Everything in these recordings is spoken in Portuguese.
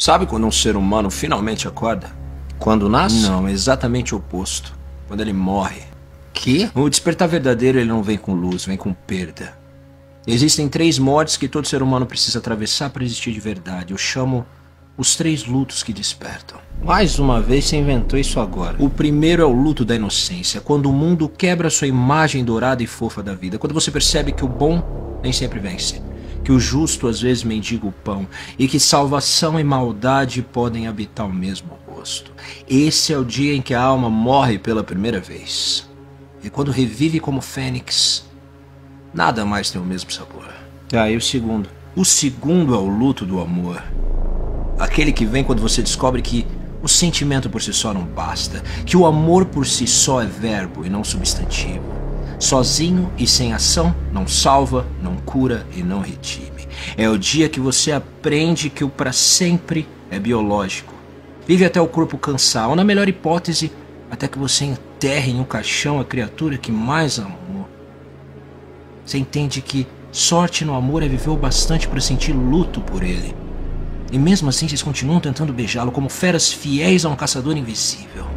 Sabe quando um ser humano finalmente acorda? Quando nasce? Não, é exatamente o oposto. Quando ele morre. Que? O despertar verdadeiro ele não vem com luz, vem com perda. Existem 3 mortes que todo ser humano precisa atravessar para existir de verdade. Eu chamo os 3 lutos que despertam. Mais uma vez você inventou isso agora. O primeiro é o luto da inocência, quando o mundo quebra sua imagem dourada e fofa da vida. Quando você percebe que o bom nem sempre vence, que o justo às vezes mendiga o pão e que salvação e maldade podem habitar o mesmo rosto. Esse é o dia em que a alma morre pela primeira vez. E quando revive como fênix, nada mais tem o mesmo sabor. Ah, e o segundo? O segundo é o luto do amor. Aquele que vem quando você descobre que o sentimento por si só não basta, que o amor por si só é verbo e não substantivo. Sozinho e sem ação não salva, não cura e não redime. É o dia que você aprende que o para sempre é biológico. Vive até o corpo cansar, ou na melhor hipótese, até que você enterre em um caixão a criatura que mais amou. Você entende que sorte no amor é viver o bastante para sentir luto por ele. E mesmo assim vocês continuam tentando beijá-lo como feras fiéis a um caçador invisível.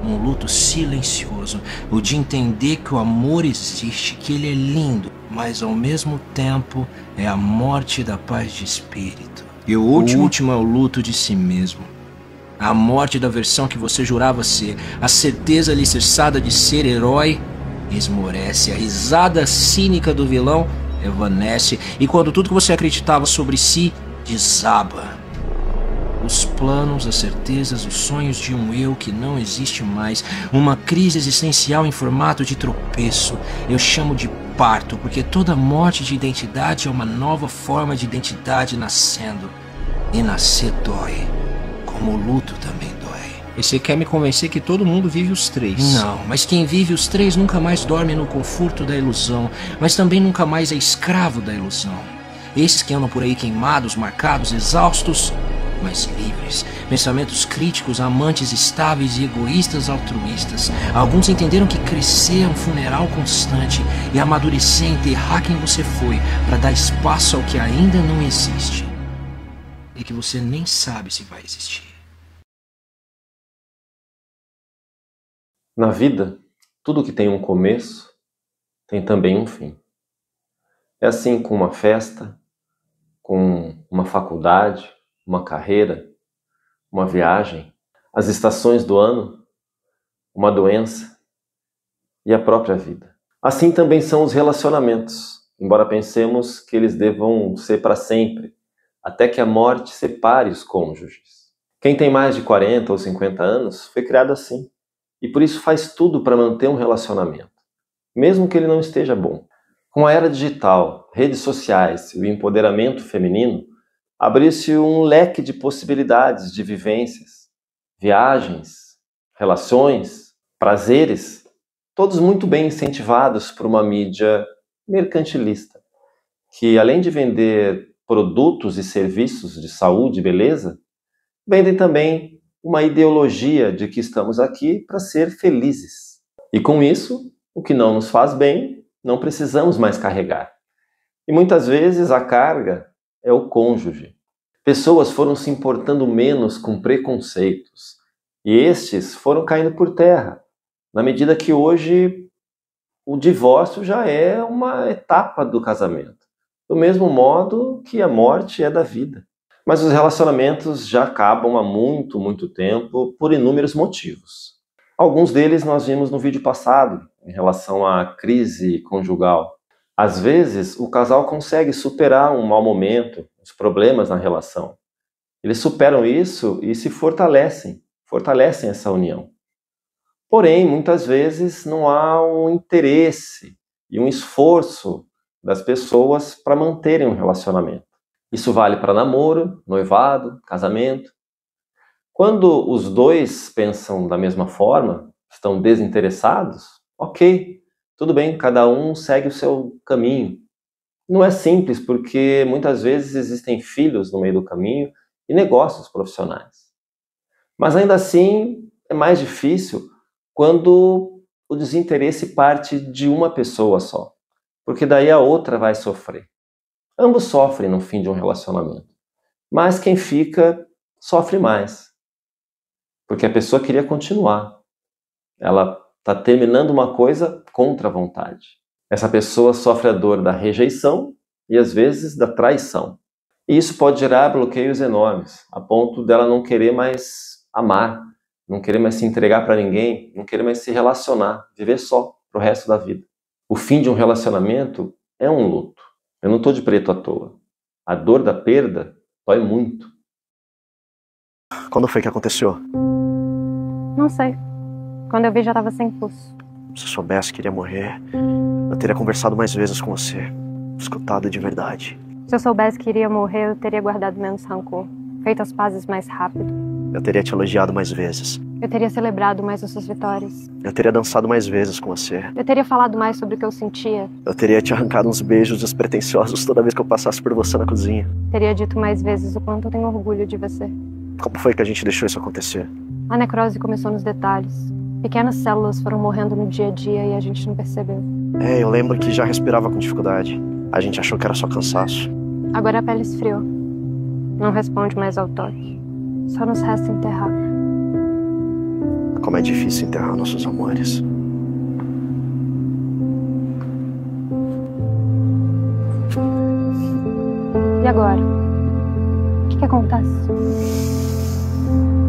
Um luto silencioso, o de entender que o amor existe, que ele é lindo, mas ao mesmo tempo é a morte da paz de espírito. E o último é o luto de si mesmo. A morte da versão que você jurava ser, a certeza alicerçada de ser herói esmorece, a risada cínica do vilão evanece, e quando tudo que você acreditava sobre si desaba. Os planos, as certezas, os sonhos de um eu que não existe mais, uma crise existencial em formato de tropeço. Eu chamo de parto, porque toda morte de identidade é uma nova forma de identidade nascendo. E nascer dói, como o luto também dói. E você quer me convencer que todo mundo vive os 3? Não, mas quem vive os 3 nunca mais dorme no conforto da ilusão, mas também nunca mais é escravo da ilusão. Esses que andam por aí queimados, marcados, exaustos, mas livres. Pensamentos críticos, amantes estáveis e egoístas altruístas. Alguns entenderam que crescer é um funeral constante e amadurecer é enterrar quem você foi para dar espaço ao que ainda não existe e que você nem sabe se vai existir. Na vida, tudo que tem um começo tem também um fim. É assim com uma festa, com uma faculdade, uma carreira, uma viagem, as estações do ano, uma doença e a própria vida. Assim também são os relacionamentos, embora pensemos que eles devam ser para sempre, até que a morte separe os cônjuges. Quem tem mais de 40 ou 50 anos foi criado assim, e por isso faz tudo para manter um relacionamento, mesmo que ele não esteja bom. Com a era digital, redes sociais e o empoderamento feminino, abriu-se um leque de possibilidades de vivências, viagens, relações, prazeres, todos muito bem incentivados por uma mídia mercantilista, que além de vender produtos e serviços de saúde e beleza, vendem também uma ideologia de que estamos aqui para ser felizes. E com isso, o que não nos faz bem, não precisamos mais carregar. E muitas vezes a carga é o cônjuge. Pessoas foram se importando menos com preconceitos, e estes foram caindo por terra, na medida que hoje o divórcio já é uma etapa do casamento, do mesmo modo que a morte é da vida. Mas os relacionamentos já acabam há muito, muito tempo por inúmeros motivos. Alguns deles nós vimos no vídeo passado, em relação à crise conjugal. Às vezes, o casal consegue superar um mau momento, os problemas na relação. Eles superam isso e se fortalecem essa união. Porém, muitas vezes não há um interesse e um esforço das pessoas para manterem um relacionamento. Isso vale para namoro, noivado, casamento. Quando os dois pensam da mesma forma, estão desinteressados, ok, tudo bem, cada um segue o seu caminho. Não é simples, porque muitas vezes existem filhos no meio do caminho e negócios profissionais. Mas ainda assim, é mais difícil quando o desinteresse parte de uma pessoa só, porque daí a outra vai sofrer. Ambos sofrem no fim de um relacionamento, mas quem fica sofre mais. Porque a pessoa queria continuar. Ela está terminando uma coisa contra a vontade. Essa pessoa sofre a dor da rejeição e às vezes da traição. E isso pode gerar bloqueios enormes, a ponto dela não querer mais amar, não querer mais se entregar para ninguém, não querer mais se relacionar, viver só pro resto da vida. O fim de um relacionamento é um luto. Eu não estou de preto à toa. A dor da perda dói muito. Quando foi que aconteceu? Não sei. Quando eu vi já estava sem pulso. Se eu soubesse que iria morrer, eu teria conversado mais vezes com você. Escutado de verdade. Se eu soubesse que iria morrer, eu teria guardado menos rancor. Feito as pazes mais rápido. Eu teria te elogiado mais vezes. Eu teria celebrado mais as suas vitórias. Eu teria dançado mais vezes com você. Eu teria falado mais sobre o que eu sentia. Eu teria te arrancado uns beijos despretensiosos toda vez que eu passasse por você na cozinha. Teria dito mais vezes o quanto eu tenho orgulho de você. Como foi que a gente deixou isso acontecer? A necrose começou nos detalhes. Pequenas células foram morrendo no dia a dia e a gente não percebeu. Eu lembro que já respirava com dificuldade. A gente achou que era só cansaço. Agora a pele esfriou. Não responde mais ao toque. Só nos resta enterrar. Como é difícil enterrar nossos amores. E agora? O que acontece?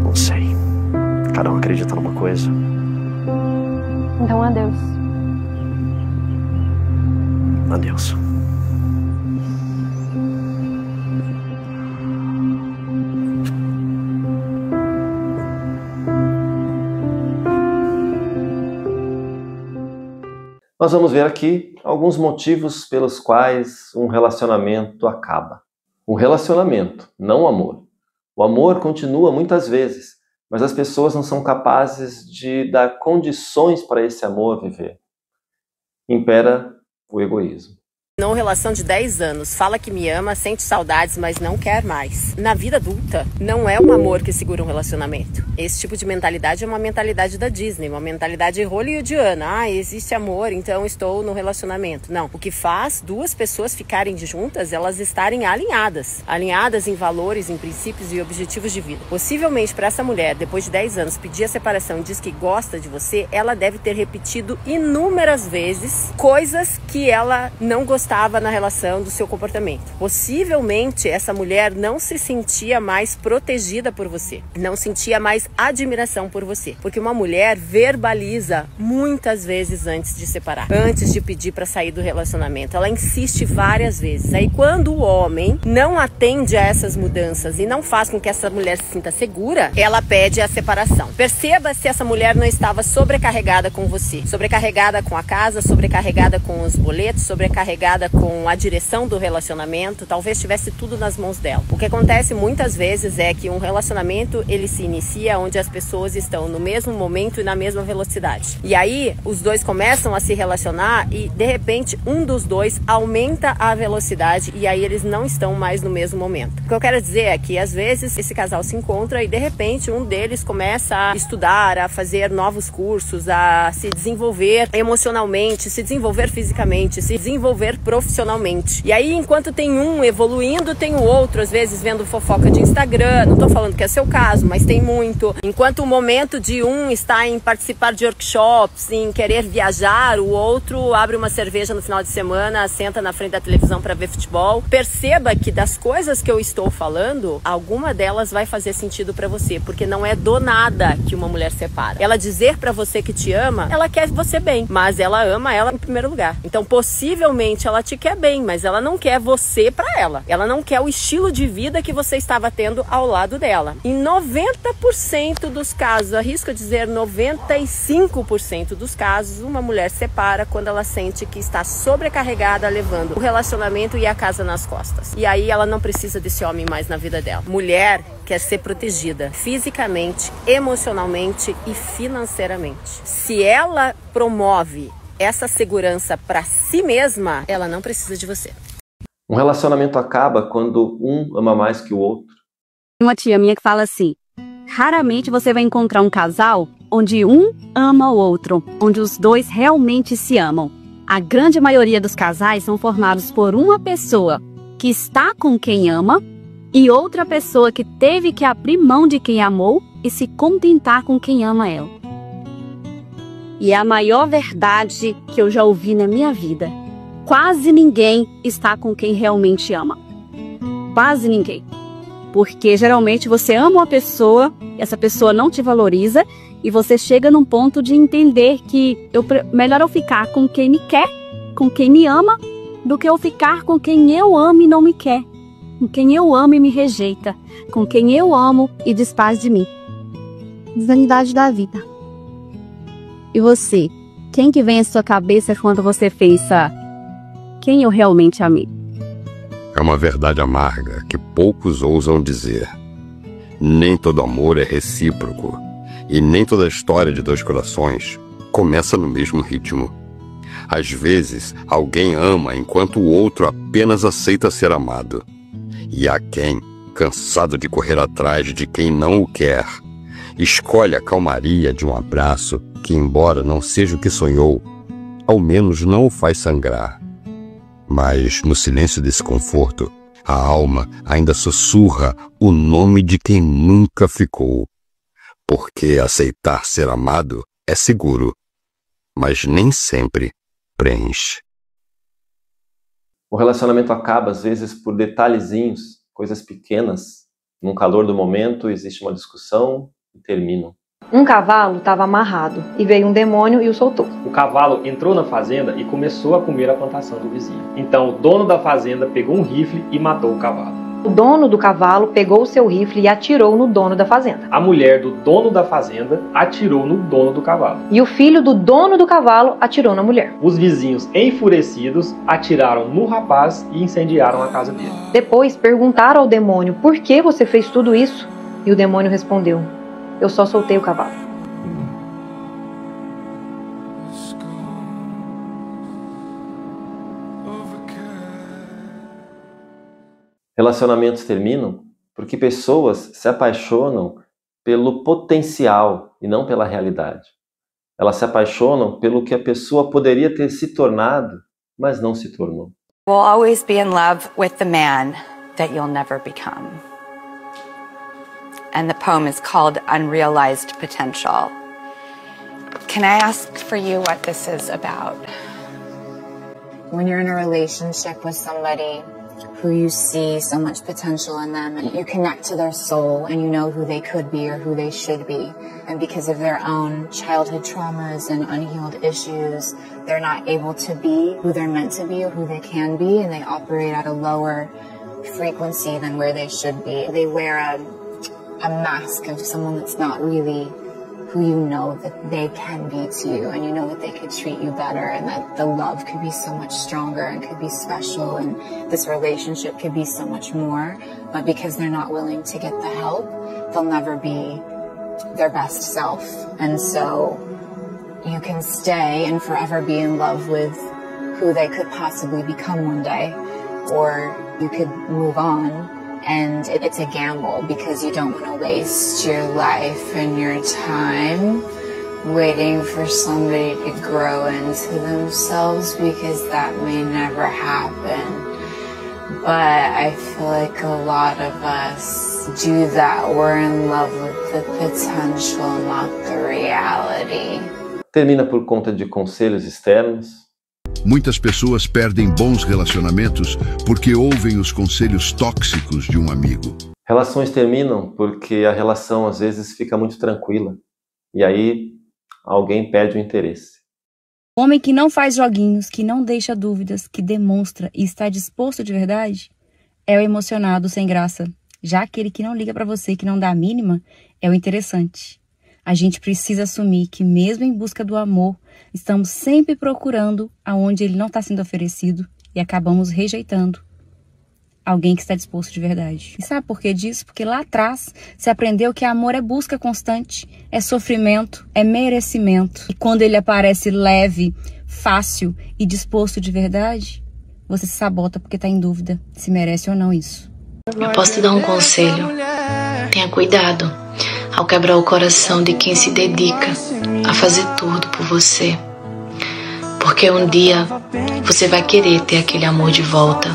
Não sei. Cada um acredita numa coisa. Então adeus. Adeus. Nós vamos ver aqui alguns motivos pelos quais um relacionamento acaba. O relacionamento, não o amor. O amor continua muitas vezes, mas as pessoas não são capazes de dar condições para esse amor viver. Impera o egoísmo. Numa relação de 10 anos, fala que me ama, sente saudades, mas não quer mais. Na vida adulta, não é um amor que segura um relacionamento. Esse tipo de mentalidade é uma mentalidade da Disney, uma mentalidade hollywoodiana. Existe amor, então estou no relacionamento. Não. O que faz duas pessoas ficarem juntas, elas estarem alinhadas. Alinhadas em valores, em princípios e objetivos de vida. Possivelmente para essa mulher, depois de 10 anos, pedir a separação e diz que gosta de você, ela deve ter repetido inúmeras vezes coisas que ela não gostava na relação do seu comportamento. Possivelmente essa mulher não se sentia mais protegida por você, não sentia mais admiração por você, porque uma mulher verbaliza muitas vezes antes de separar, antes de pedir para sair do relacionamento. Ela insiste várias vezes. Aí quando o homem não atende a essas mudanças e não faz com que essa mulher se sinta segura, ela pede a separação. Perceba se essa mulher não estava sobrecarregada com você, sobrecarregada com a casa, sobrecarregada com os boletos, sobrecarregada com a direção do relacionamento, talvez tivesse tudo nas mãos dela. O que acontece muitas vezes é que um relacionamento, ele se inicia onde as pessoas estão no mesmo momento e na mesma velocidade. E aí, os dois começam a se relacionar e, de repente, um dos dois aumenta a velocidade e aí eles não estão mais no mesmo momento. O que eu quero dizer é que, às vezes, esse casal se encontra e, de repente, um deles começa a estudar, a fazer novos cursos, a se desenvolver emocionalmente, se desenvolver fisicamente, se desenvolver profissionalmente. E aí, enquanto tem um evoluindo, tem o outro, às vezes, vendo fofoca de Instagram. Não tô falando que é seu caso, mas tem muito. Enquanto o momento de um está em participar de workshops, em querer viajar, o outro abre uma cerveja no final de semana, senta na frente da televisão para ver futebol. Perceba que das coisas que eu estou falando, alguma delas vai fazer sentido para você, porque não é do nada que uma mulher separa. Ela dizer para você que te ama, ela quer você bem, mas ela ama ela em primeiro lugar. Então, possivelmente, ela te quer bem, mas ela não quer você para ela. Ela não quer o estilo de vida que você estava tendo ao lado dela. Em 90% dos casos, arrisco dizer 95% dos casos, uma mulher separa quando ela sente que está sobrecarregada, levando o relacionamento e a casa nas costas. E aí ela não precisa desse homem mais na vida dela. Mulher quer ser protegida fisicamente, emocionalmente e financeiramente. Se ela promove essa segurança para si mesma, ela não precisa de você. Um relacionamento acaba quando um ama mais que o outro. Uma tia minha que fala assim: raramente você vai encontrar um casal onde um ama o outro, onde os dois realmente se amam. A grande maioria dos casais são formados por uma pessoa que está com quem ama e outra pessoa que teve que abrir mão de quem amou e se contentar com quem ama ela. E é a maior verdade que eu já ouvi na minha vida. Quase ninguém está com quem realmente ama. Quase ninguém. Porque geralmente você ama uma pessoa, essa pessoa não te valoriza, e você chega num ponto de entender que melhor eu ficar com quem me quer, com quem me ama, do que eu ficar com quem eu amo e não me quer, com quem eu amo e me rejeita, com quem eu amo e desfaz de mim. Vanidade da vida. E você? Quem que vem à sua cabeça quando você pensa quem eu realmente amei? É uma verdade amarga que poucos ousam dizer. Nem todo amor é recíproco, e nem toda história de dois corações começa no mesmo ritmo. Às vezes, alguém ama enquanto o outro apenas aceita ser amado. E há quem, cansado de correr atrás de quem não o quer, escolhe a calmaria de um abraço que, embora não seja o que sonhou, ao menos não o faz sangrar. Mas, no silêncio desse conforto, a alma ainda sussurra o nome de quem nunca ficou. Porque aceitar ser amado é seguro, mas nem sempre preenche. O relacionamento acaba, às vezes, por detalhezinhos, coisas pequenas. Num calor do momento, existe uma discussão e terminam. Um cavalo estava amarrado e veio um demônio e o soltou. O cavalo entrou na fazenda e começou a comer a plantação do vizinho. Então o dono da fazenda pegou um rifle e matou o cavalo. O dono do cavalo pegou o seu rifle e atirou no dono da fazenda. A mulher do dono da fazenda atirou no dono do cavalo. E o filho do dono do cavalo atirou na mulher. Os vizinhos, enfurecidos, atiraram no rapaz e incendiaram a casa dele. Depois perguntaram ao demônio: por que você fez tudo isso? E o demônio respondeu: eu só soltei o cavalo. Relacionamentos terminam porque pessoas se apaixonam pelo potencial e não pela realidade. Elas se apaixonam pelo que a pessoa poderia ter se tornado, mas não se tornou. We'll always be in love with the man that you'll never become. And the poem is called Unrealized Potential. Can I ask for you what this is about? When you're in a relationship with somebody who you see so much potential in them, and you connect to their soul and you know who they could be or who they should be, and because of their own childhood traumas and unhealed issues, they're not able to be who they're meant to be or who they can be, and they operate at a lower frequency than where they should be. They wear a mask of someone that's not really who you know that they can be to you, and you know that they could treat you better, and that the love could be so much stronger and could be special, and this relationship could be so much more, but because they're not willing to get the help, they'll never be their best self. And so you can stay and forever be in love with who they could possibly become one day, or you could move on. And it's a gamble because you don't want to waste your life and your time waiting for somebody to grow into themselves, because that may never happen. But I feel like a lot of us do that. We're in love with the potential, not the reality. Termina por conta de conselhos externos. Muitas pessoas perdem bons relacionamentos porque ouvem os conselhos tóxicos de um amigo. Relações terminam porque a relação às vezes fica muito tranquila e aí alguém perde o interesse. O homem que não faz joguinhos, que não deixa dúvidas, que demonstra e está disposto de verdade, é o emocionado sem graça. Já aquele que não liga pra você, que não dá a mínima, é o interessante. A gente precisa assumir que mesmo em busca do amor, estamos sempre procurando aonde ele não está sendo oferecido e acabamos rejeitando alguém que está disposto de verdade. E sabe por que disso? Porque lá atrás se aprendeu que amor é busca constante, é sofrimento, é merecimento. E quando ele aparece leve, fácil e disposto de verdade, você se sabota porque está em dúvida se merece ou não isso. Eu posso te dar um conselho. Tenha cuidado ao quebrar o coração de quem se dedica a fazer tudo por você. Porque um dia você vai querer ter aquele amor de volta.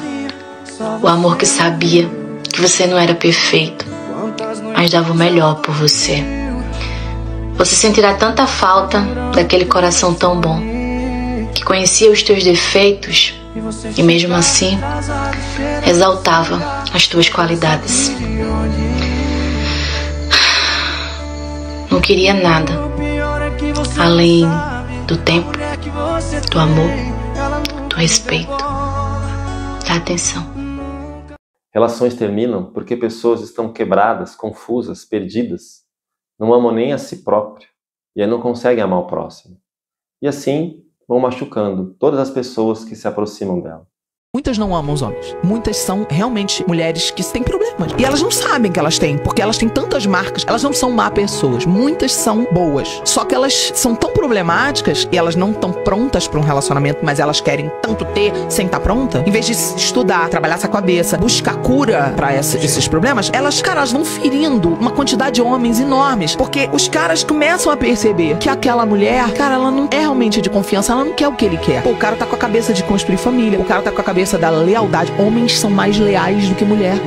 O amor que sabia que você não era perfeito, mas dava o melhor por você. Você sentirá tanta falta daquele coração tão bom, que conhecia os teus defeitos e mesmo assim exaltava as tuas qualidades. Não queria nada além do tempo, do amor, do respeito, da atenção. Relações terminam porque pessoas estão quebradas, confusas, perdidas. Não amam nem a si próprio e aí não conseguem amar o próximo. E assim vão machucando todas as pessoas que se aproximam dela. Muitas não amam os homens. Muitas são realmente mulheres que têm problemas. E elas não sabem que elas têm, porque elas têm tantas marcas. Elas não são má pessoas. Muitas são boas. Só que elas são tão problemáticas e elas não estão prontas para um relacionamento, mas elas querem tanto ter sem estar pronta. Em vez de estudar, trabalhar essa cabeça, buscar cura para esses problemas, elas vão ferindo uma quantidade de homens enormes. Porque os caras começam a perceber que aquela mulher, cara, ela não é realmente de confiança, ela não quer o que ele quer. Pô, o cara tá com a cabeça de construir família, o cara tá com a cabeça da lealdade. Homens são mais leais do que mulher.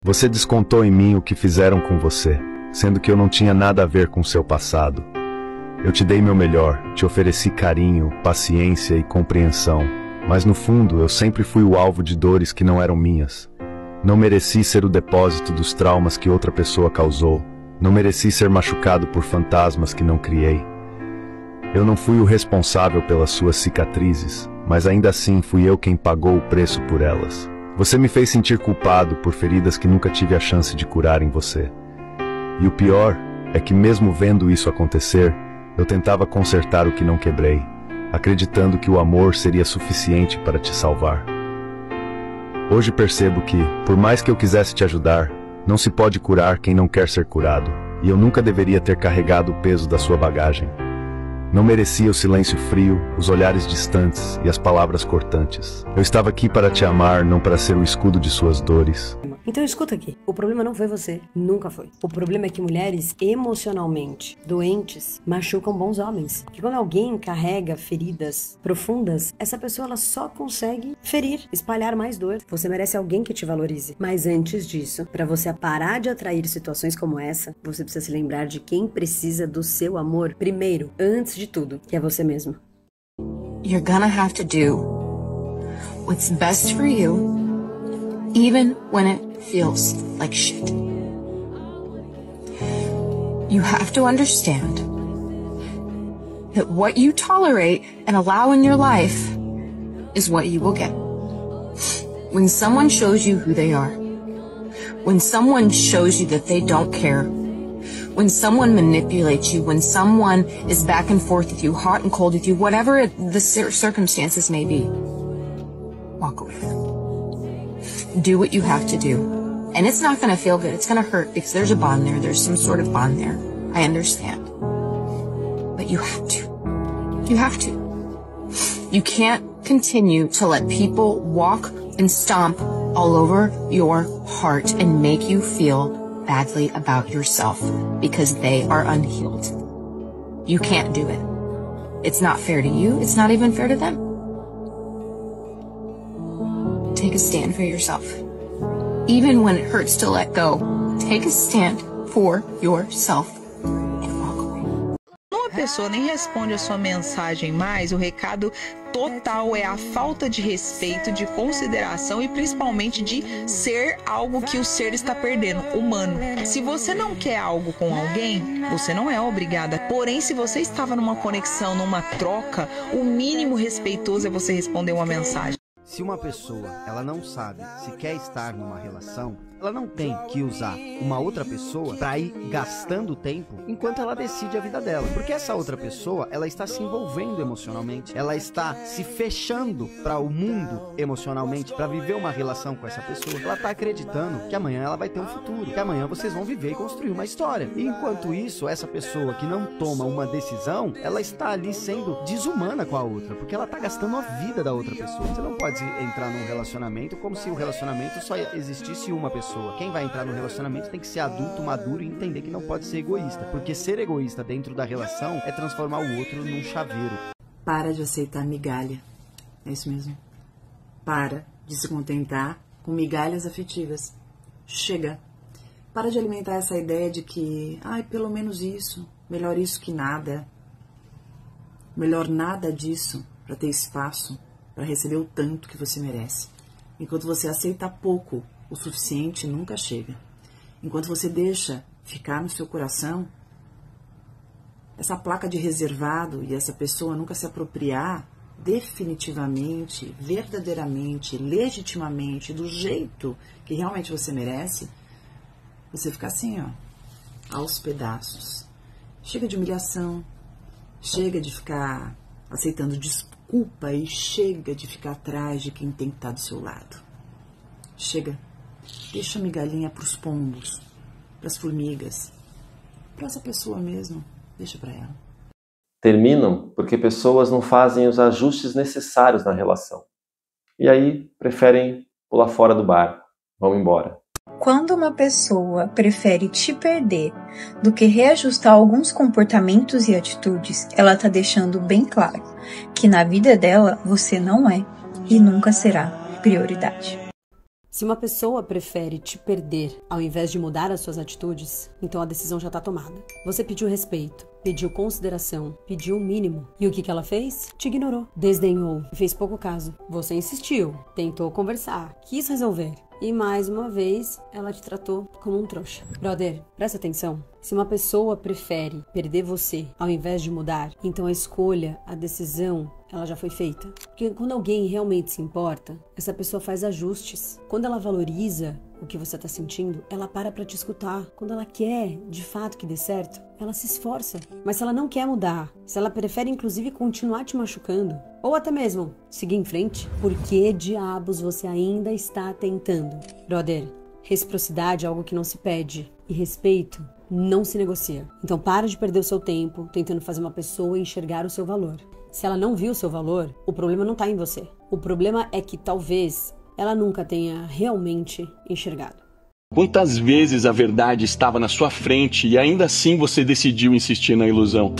Você descontou em mim o que fizeram com você, sendo que eu não tinha nada a ver com seu passado. Eu te dei meu melhor, te ofereci carinho, paciência e compreensão, mas no fundo eu sempre fui o alvo de dores que não eram minhas. Não mereci ser o depósito dos traumas que outra pessoa causou. Não mereci ser machucado por fantasmas que não criei. Eu não fui o responsável pelas suas cicatrizes, mas ainda assim fui eu quem pagou o preço por elas. Você me fez sentir culpado por feridas que nunca tive a chance de curar em você. E o pior é que mesmo vendo isso acontecer, eu tentava consertar o que não quebrei, acreditando que o amor seria suficiente para te salvar. Hoje percebo que, por mais que eu quisesse te ajudar, não se pode curar quem não quer ser curado, e eu nunca deveria ter carregado o peso da sua bagagem. Não merecia o silêncio frio, os olhares distantes e as palavras cortantes. Eu estava aqui para te amar, não para ser o escudo de suas dores. Então escuta aqui, o problema não foi você, nunca foi. O problema é que mulheres emocionalmente doentes machucam bons homens. Que quando alguém carrega feridas profundas, essa pessoa ela só consegue ferir, espalhar mais dor. Você merece alguém que te valorize. Mas antes disso, para você parar de atrair situações como essa, você precisa se lembrar de quem precisa do seu amor primeiro, antes de tudo, que é você mesmo. You're gonna have to do what's best for you, even when it feels like shit. You have to understand that what you tolerate and allow in your life is what you will get. When someone shows you who they are, when someone shows you that they don't care, when someone manipulates you, when someone is back and forth with you, hot and cold with you, whatever the circumstances may be, walk away. Do what you have to do. And it's not going to feel good. It's going to hurt because there's a bond there. There's some sort of bond there. I understand. But you have to. You have to. You can't continue to let people walk and stomp all over your heart and make you feel badly about yourself because they are unhealed. You can't do it. It's not fair to you. It's not even fair to them. Take a stand for yourself. Even when it hurts to let go, take a stand for yourself. Uma pessoa nem responde a sua mensagem mais, o recado total é a falta de respeito, de consideração e principalmente de ser algo que o ser está perdendo, humano. Se você não quer algo com alguém, você não é obrigada. Porém, se você estava numa conexão, numa troca, o mínimo respeitoso é você responder uma mensagem. Se uma pessoa ela não sabe se quer estar numa relação, Ela não tem que usar uma outra pessoa para ir gastando tempo enquanto ela decide a vida dela. Porque essa outra pessoa, ela está se envolvendo emocionalmente, ela está se fechando para o mundo emocionalmente, para viver uma relação com essa pessoa. Ela está acreditando que amanhã ela vai ter um futuro, que amanhã vocês vão viver e construir uma história. E enquanto isso, essa pessoa que não toma uma decisão, ela está ali sendo desumana com a outra, porque ela está gastando a vida da outra pessoa. Você não pode entrar num relacionamento como se o relacionamento só existisse uma pessoa. Quem vai entrar no relacionamento tem que ser adulto, maduro e entender que não pode ser egoísta, porque ser egoísta dentro da relação é transformar o outro num chaveiro. Para de aceitar migalha. É isso mesmo. Para de se contentar com migalhas afetivas. Chega. Para de alimentar essa ideia de que, pelo menos isso, melhor isso que nada. Melhor nada disso para ter espaço para receber o tanto que você merece. Enquanto você aceita pouco, o suficiente nunca chega. Enquanto você deixa ficar no seu coração essa placa de reservado e essa pessoa nunca se apropriar definitivamente, verdadeiramente, legitimamente, do jeito que realmente você merece, você fica assim, aos pedaços. Chega de humilhação, chega de ficar aceitando desculpa e chega de ficar atrás de quem tem que estar do seu lado. Chega. Deixa a migalhinha pros pombos, pras formigas, pra essa pessoa mesmo. Deixa pra ela. Terminam porque pessoas não fazem os ajustes necessários na relação. E aí preferem pular fora do barco, vão embora. Quando uma pessoa prefere te perder do que reajustar alguns comportamentos e atitudes, ela tá deixando bem claro que na vida dela você não é e nunca será prioridade. Se uma pessoa prefere te perder ao invés de mudar as suas atitudes, então a decisão já está tomada. Você pediu respeito, pediu consideração, pediu o mínimo. E o que ela fez? Te ignorou, desdenhou, fez pouco caso. Você insistiu, tentou conversar, quis resolver. E mais uma vez, ela te tratou como um trouxa. Brother, presta atenção. Se uma pessoa prefere perder você ao invés de mudar, então a escolha, a decisão, ela já foi feita. Porque quando alguém realmente se importa, essa pessoa faz ajustes. Quando ela valoriza o que você está sentindo, ela para te escutar. Quando ela quer, de fato, que dê certo, ela se esforça. Mas se ela não quer mudar, se ela prefere, inclusive, continuar te machucando, ou até mesmo seguir em frente, por que diabos você ainda está tentando? Brother, reciprocidade é algo que não se pede. E respeito não se negocia. Então para de perder o seu tempo tentando fazer uma pessoa enxergar o seu valor. Se ela não viu o seu valor, o problema não está em você. O problema é que talvez ela nunca tenha realmente enxergado. Quantas vezes a verdade estava na sua frente e ainda assim você decidiu insistir na ilusão?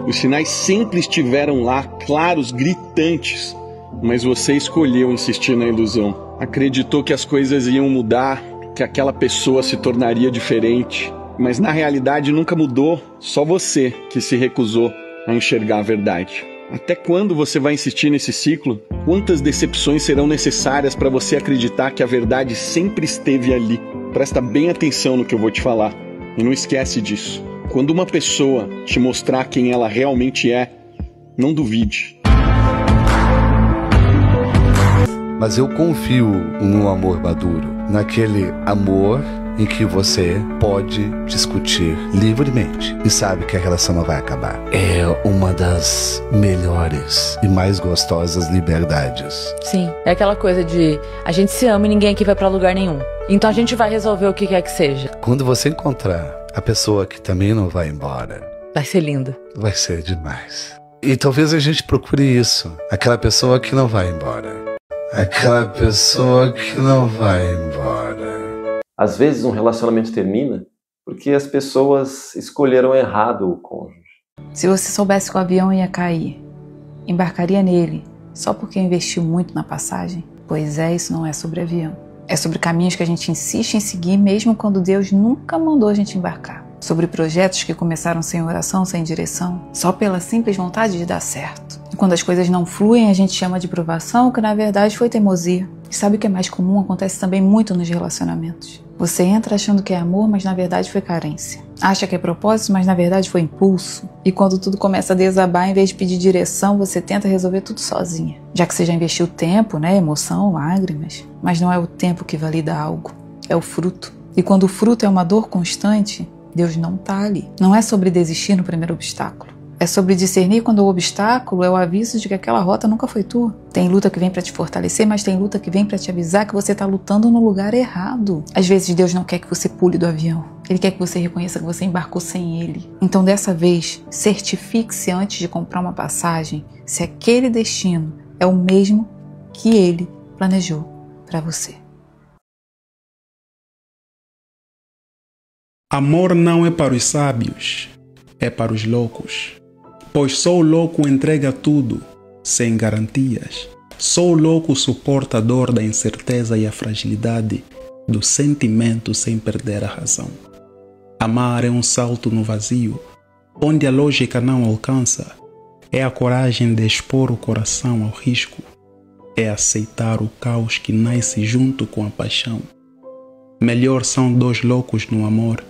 Os sinais sempre estiveram lá, claros, gritantes, mas você escolheu insistir na ilusão. Acreditou que as coisas iam mudar, que aquela pessoa se tornaria diferente. Mas na realidade nunca mudou, só você que se recusou a enxergar a verdade. Até quando você vai insistir nesse ciclo? Quantas decepções serão necessárias para você acreditar que a verdade sempre esteve ali? Presta bem atenção no que eu vou te falar e não esquece disso. Quando uma pessoa te mostrar quem ela realmente é, não duvide. Mas eu confio no amor maduro, naquele amor em que você pode discutir livremente e sabe que a relação não vai acabar. É uma das melhores e mais gostosas liberdades. Sim, é aquela coisa de a gente se ama e ninguém aqui vai pra lugar nenhum. Então a gente vai resolver o que quer que seja. Quando você encontrar a pessoa que também não vai embora, vai ser lindo. Vai ser demais. E talvez a gente procure isso. Aquela pessoa que não vai embora. Aquela pessoa que não vai embora. Às vezes um relacionamento termina porque as pessoas escolheram errado o cônjuge. Se você soubesse que o avião ia cair, embarcaria nele só porque investiu muito na passagem? Pois é, isso não é sobre avião. É sobre caminhos que a gente insiste em seguir mesmo quando Deus nunca mandou a gente embarcar. Sobre projetos que começaram sem oração, sem direção, só pela simples vontade de dar certo. E quando as coisas não fluem, a gente chama de provação, que na verdade foi teimosia. E sabe o que é mais comum? Acontece também muito nos relacionamentos. Você entra achando que é amor, mas na verdade foi carência. Acha que é propósito, mas na verdade foi impulso. E quando tudo começa a desabar, em vez de pedir direção, você tenta resolver tudo sozinha. Já que você já investiu tempo, né, emoção, lágrimas. Mas não é o tempo que valida algo, é o fruto. E quando o fruto é uma dor constante, Deus não está ali. Não é sobre desistir no primeiro obstáculo. É sobre discernir quando o obstáculo é o aviso de que aquela rota nunca foi tua. Tem luta que vem para te fortalecer, mas tem luta que vem para te avisar que você está lutando no lugar errado. Às vezes Deus não quer que você pule do avião. Ele quer que você reconheça que você embarcou sem Ele. Então dessa vez, certifique-se antes de comprar uma passagem se aquele destino é o mesmo que Ele planejou para você. Amor não é para os sábios, é para os loucos. Pois só o louco entrega tudo, sem garantias. Só o louco suporta a dor da incerteza e a fragilidade do sentimento sem perder a razão. Amar é um salto no vazio, onde a lógica não alcança. É a coragem de expor o coração ao risco. É aceitar o caos que nasce junto com a paixão. Melhor são 2 loucos no amor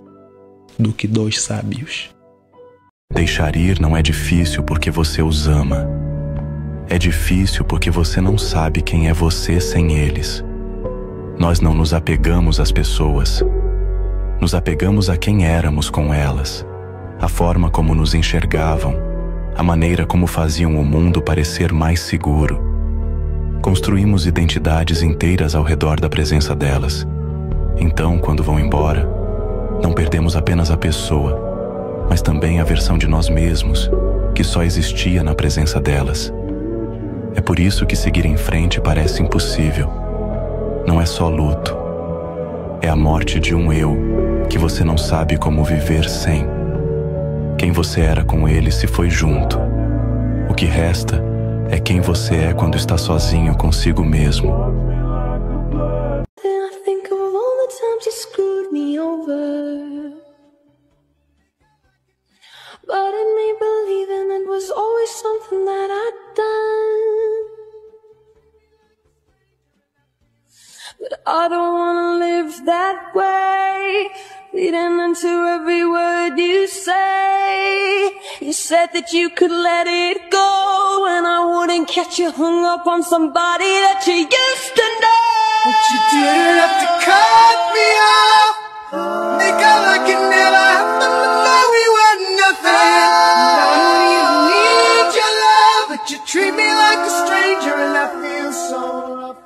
do que 2 sábios. Deixar ir não é difícil porque você os ama. É difícil porque você não sabe quem é você sem eles. Nós não nos apegamos às pessoas. Nos apegamos a quem éramos com elas, a forma como nos enxergavam, a maneira como faziam o mundo parecer mais seguro. Construímos identidades inteiras ao redor da presença delas. Então, quando vão embora, não perdemos apenas a pessoa, mas também a versão de nós mesmos, que só existia na presença delas. É por isso que seguir em frente parece impossível. Não é só luto. É a morte de um eu que você não sabe como viver sem. Quem você era com ele se foi junto. O que resta é quem você é quando está sozinho consigo mesmo. But it made believing it was always something that I'd done. But I don't wanna live that way, reading into every word you say. You said that you could let it go, and I wouldn't catch you hung up on somebody that you used to know. But you didn't have to cut me off, make out like it never happened. We were nothing. I don't even need your love, but you treat me like a stranger, and I feel so rough.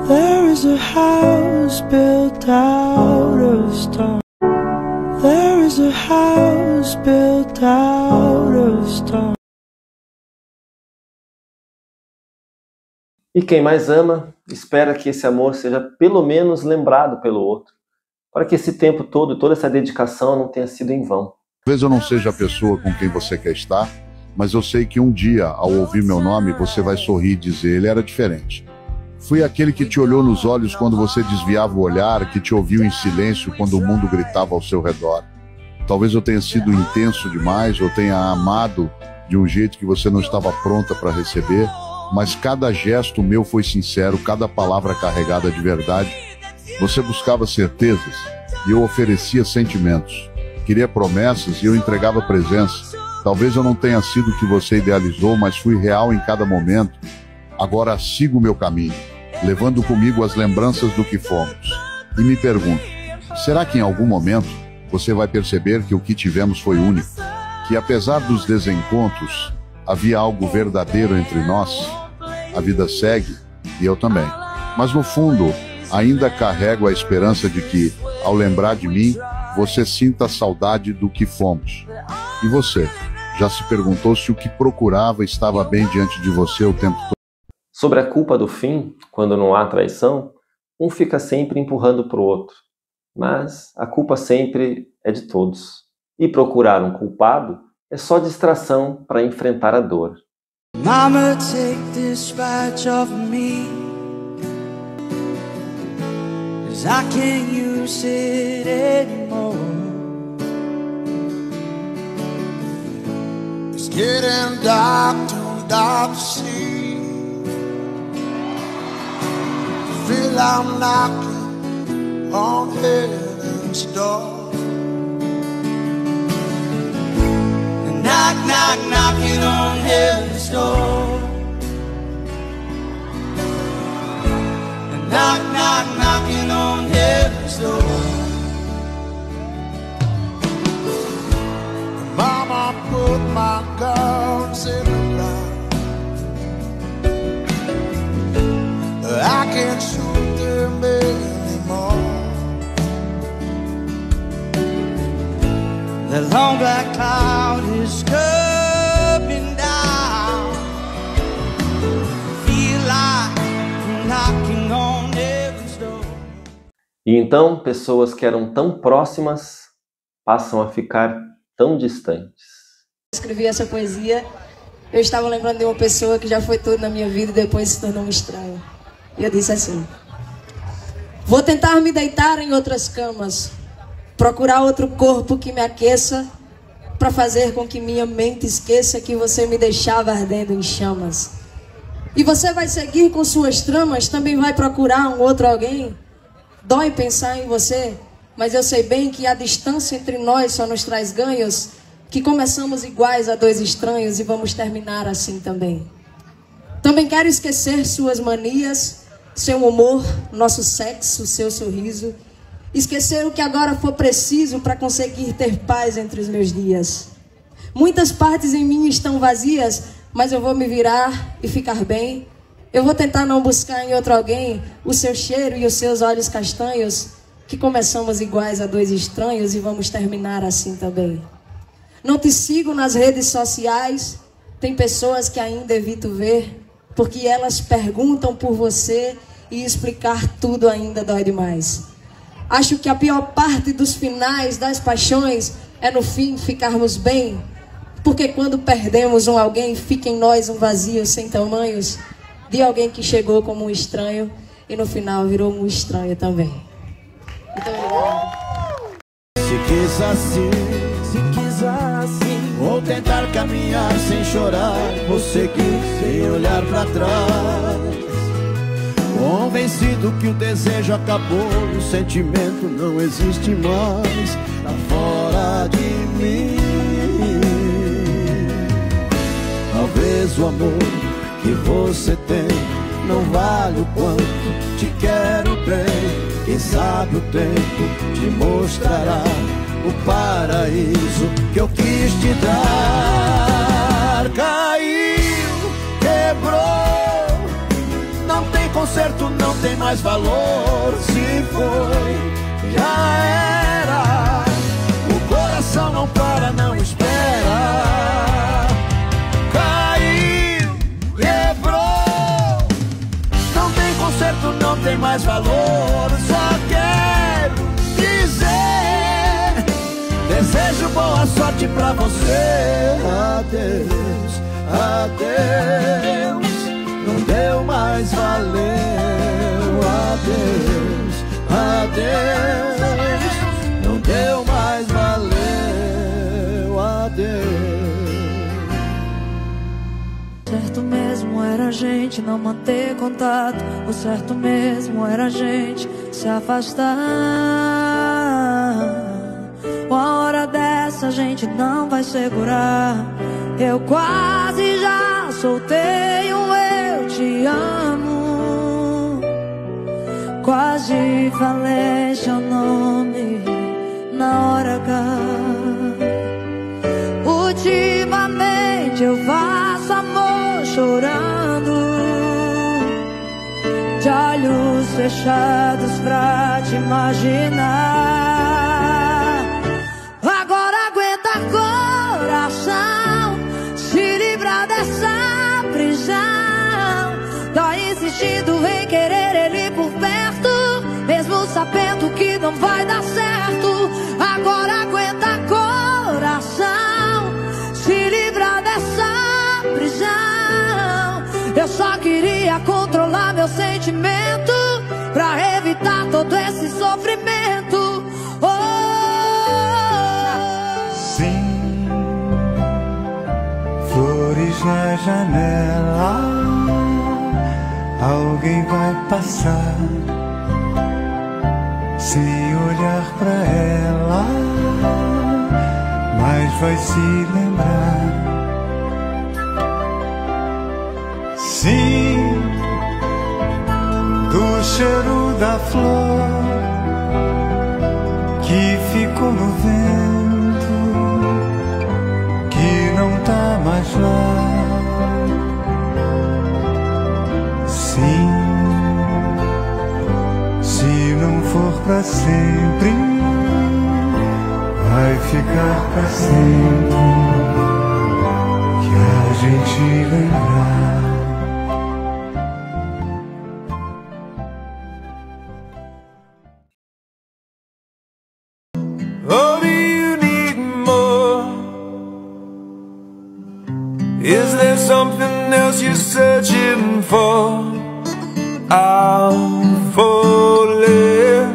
There is a house built out of stone. There is a house built out of stone. E quem mais ama, espera que esse amor seja pelo menos lembrado pelo outro, para que esse tempo todo, toda essa dedicação não tenha sido em vão. Talvez eu não seja a pessoa com quem você quer estar, mas eu sei que um dia, ao ouvir meu nome, você vai sorrir e dizer: ele era diferente. Fui aquele que te olhou nos olhos quando você desviava o olhar, que te ouviu em silêncio quando o mundo gritava ao seu redor. Talvez eu tenha sido intenso demais, ou tenha amado de um jeito que você não estava pronta para receber, mas cada gesto meu foi sincero, cada palavra carregada de verdade. Você buscava certezas e eu oferecia sentimentos. Queria promessas e eu entregava presença. Talvez eu não tenha sido o que você idealizou, mas fui real em cada momento. Agora sigo o meu caminho, levando comigo as lembranças do que fomos. E me pergunto, será que em algum momento você vai perceber que o que tivemos foi único? Que apesar dos desencontros, havia algo verdadeiro entre nós? A vida segue, e eu também. Mas no fundo, ainda carrego a esperança de que, ao lembrar de mim, você sinta a saudade do que fomos. E você, já se perguntou se o que procurava estava bem diante de você o tempo todo? Sobre a culpa do fim, quando não há traição, um fica sempre empurrando para o outro. Mas a culpa sempre é de todos. E procurar um culpado é só distração para enfrentar a dor. Mama, take this badge off of me, 'cause I can't use it anymore. It's getting dark, too dark to see. Feel I'm knocking on heaven's door. Knock, knock, knocking on heaven's door. Knock, knock, knocking on heaven's door. Mama, put my guns in the line. I can't shoot them anymore. The long black cloud is coming down. Feel like knocking on heaven's door. E então, pessoas que eram tão próximas passam a ficar tão distantes. Escrevi essa poesia, eu estava lembrando de uma pessoa que já foi tudo na minha vida e depois se tornou um estranho. E eu disse assim: vou tentar me deitar em outras camas, procurar outro corpo que me aqueça, para fazer com que minha mente esqueça que você me deixava ardendo em chamas. E você vai seguir com suas tramas, também vai procurar um outro alguém? Dói pensar em você, mas eu sei bem que a distância entre nós só nos traz ganhos, que começamos iguais a dois estranhos e vamos terminar assim também. Também quero esquecer suas manias, seu humor, nosso sexo, seu sorriso. Esquecer o que agora for preciso para conseguir ter paz entre os meus dias. Muitas partes em mim estão vazias, mas eu vou me virar e ficar bem. Eu vou tentar não buscar em outro alguém o seu cheiro e os seus olhos castanhos, que começamos iguais a dois estranhos e vamos terminar assim também. Não te sigo nas redes sociais, tem pessoas que ainda evito ver, porque elas perguntam por você e explicar tudo ainda dói demais. Acho que a pior parte dos finais das paixões é no fim ficarmos bem, porque quando perdemos um alguém, fica em nós um vazio sem tamanhos, de alguém que chegou como um estranho e no final virou um estranho também. Muito obrigada. Se quis assim, vou tentar caminhar sem chorar, vou seguir sem olhar pra trás. Convencido que o desejo acabou, o sentimento não existe mais, tá fora de mim. Talvez o amor que você tem não vale o quanto te quero bem. Quem sabe o tempo te mostrará o paraíso que eu quis te dar. Caiu, quebrou, não tem conserto, não tem mais valor. Se foi, já era. O coração não para, não espera. Caiu, quebrou, não tem conserto, não tem mais valor. Só quero dizer, desejo boa sorte pra você. Adeus, adeus, não deu mais, valeu. Adeus, adeus, não deu mais, valeu. Adeus. Certo mesmo era a gente não manter contato, o certo mesmo era a gente se afastar. Uma hora dessa a gente não vai segurar. Eu quase já soltei um eu te amo, quase falei seu nome na hora H. Ultimamente eu faço amor chorando, de olhos fechados pra te imaginar. Agora aguenta coração, se livrar dessa prisão. Dói insistindo em querer ele por perto, mesmo sabendo que não vai dar certo. Agora aguenta coração, se livrar dessa prisão. Eu só queria controlar meu sentimento pra evitar todo esse sofrimento. Sim, flores na janela, alguém vai passar. Se olhar pra ela, mas vai se lembrar. Sim, do cheiro da flor que ficou no vento, que não tá mais lá. Sim, se não for pra sempre, vai ficar pra sempre, que a gente lembrar. Oh, do you need more? Is there something else you're searching for? I'm falling.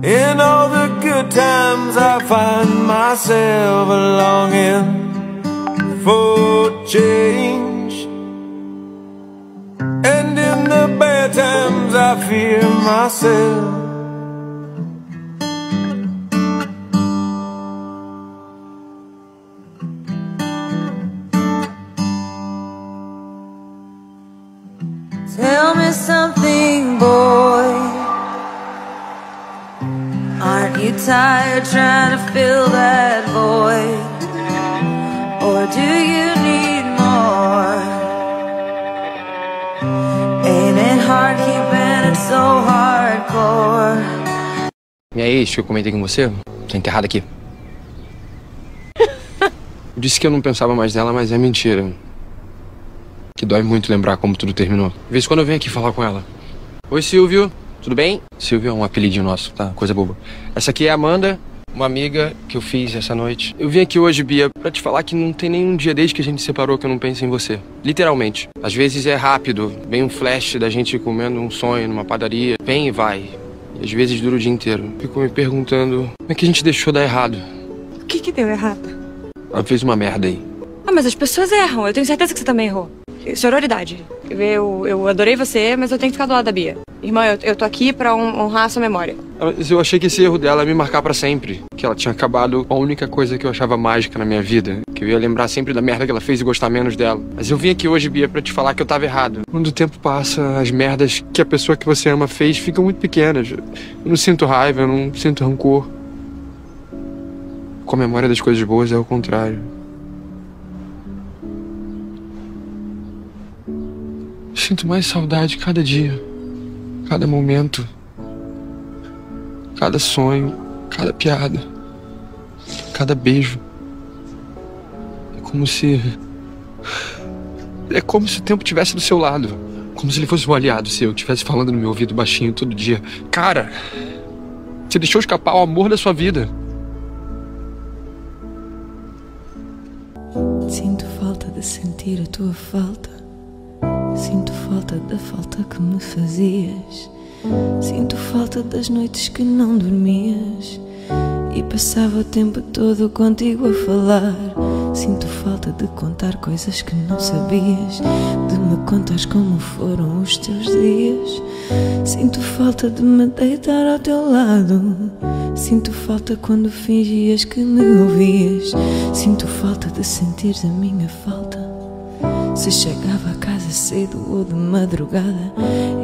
In all the good times I find myself longing for change, and in the bad times I fear myself. Tell me something, boy. Aren't you tired trying to fill that void? Or do you need more? Ain't it hard keeping it so hardcore? Minha ex, que eu comentei com você, tá enterrada aqui. Eu disse que eu não pensava mais nela, mas é mentira. Que dói muito lembrar como tudo terminou. De vez em quando eu venho aqui falar com ela. Oi, Silvio. Tudo bem? Silvio é um apelidinho nosso, tá? Coisa boba. Essa aqui é a Amanda, uma amiga que eu fiz essa noite. Eu vim aqui hoje, Bia, pra te falar que não tem nenhum dia desde que a gente se separou que eu não penso em você. Literalmente. Às vezes é rápido. Vem um flash da gente comendo um sonho numa padaria. Vem e vai. E às vezes dura o dia inteiro. Fico me perguntando como é que a gente deixou dar errado. O que deu errado? Ela fez uma merda aí. Ah, mas as pessoas erram. Eu tenho certeza que você também errou. Sororidade. Eu adorei você, mas eu tenho que ficar do lado da Bia. Irmã, eu tô aqui pra honrar a sua memória. Mas eu achei que esse erro dela ia me marcar pra sempre. Que ela tinha acabado com a única coisa que eu achava mágica na minha vida. Que eu ia lembrar sempre da merda que ela fez e gostar menos dela. Mas eu vim aqui hoje, Bia, pra te falar que eu tava errado. Quando o tempo passa, as merdas que a pessoa que você ama fez ficam muito pequenas. Eu não sinto raiva, eu não sinto rancor. Com a memória das coisas boas é o contrário. Sinto mais saudade cada dia, cada momento, cada sonho, cada piada, cada beijo. É como se o tempo estivesse do seu lado. Como se ele fosse um aliado seu, que estivesse falando no meu ouvido baixinho todo dia. Cara, você deixou escapar o amor da sua vida. Sinto falta de sentir a tua falta. Sinto falta da falta que me fazias. Sinto falta das noites que não dormias e passava o tempo todo contigo a falar. Sinto falta de contar coisas que não sabias, de me contares como foram os teus dias. Sinto falta de me deitar ao teu lado. Sinto falta quando fingias que me ouvias. Sinto falta de sentir a minha falta. Se chegava a casa cedo ou de madrugada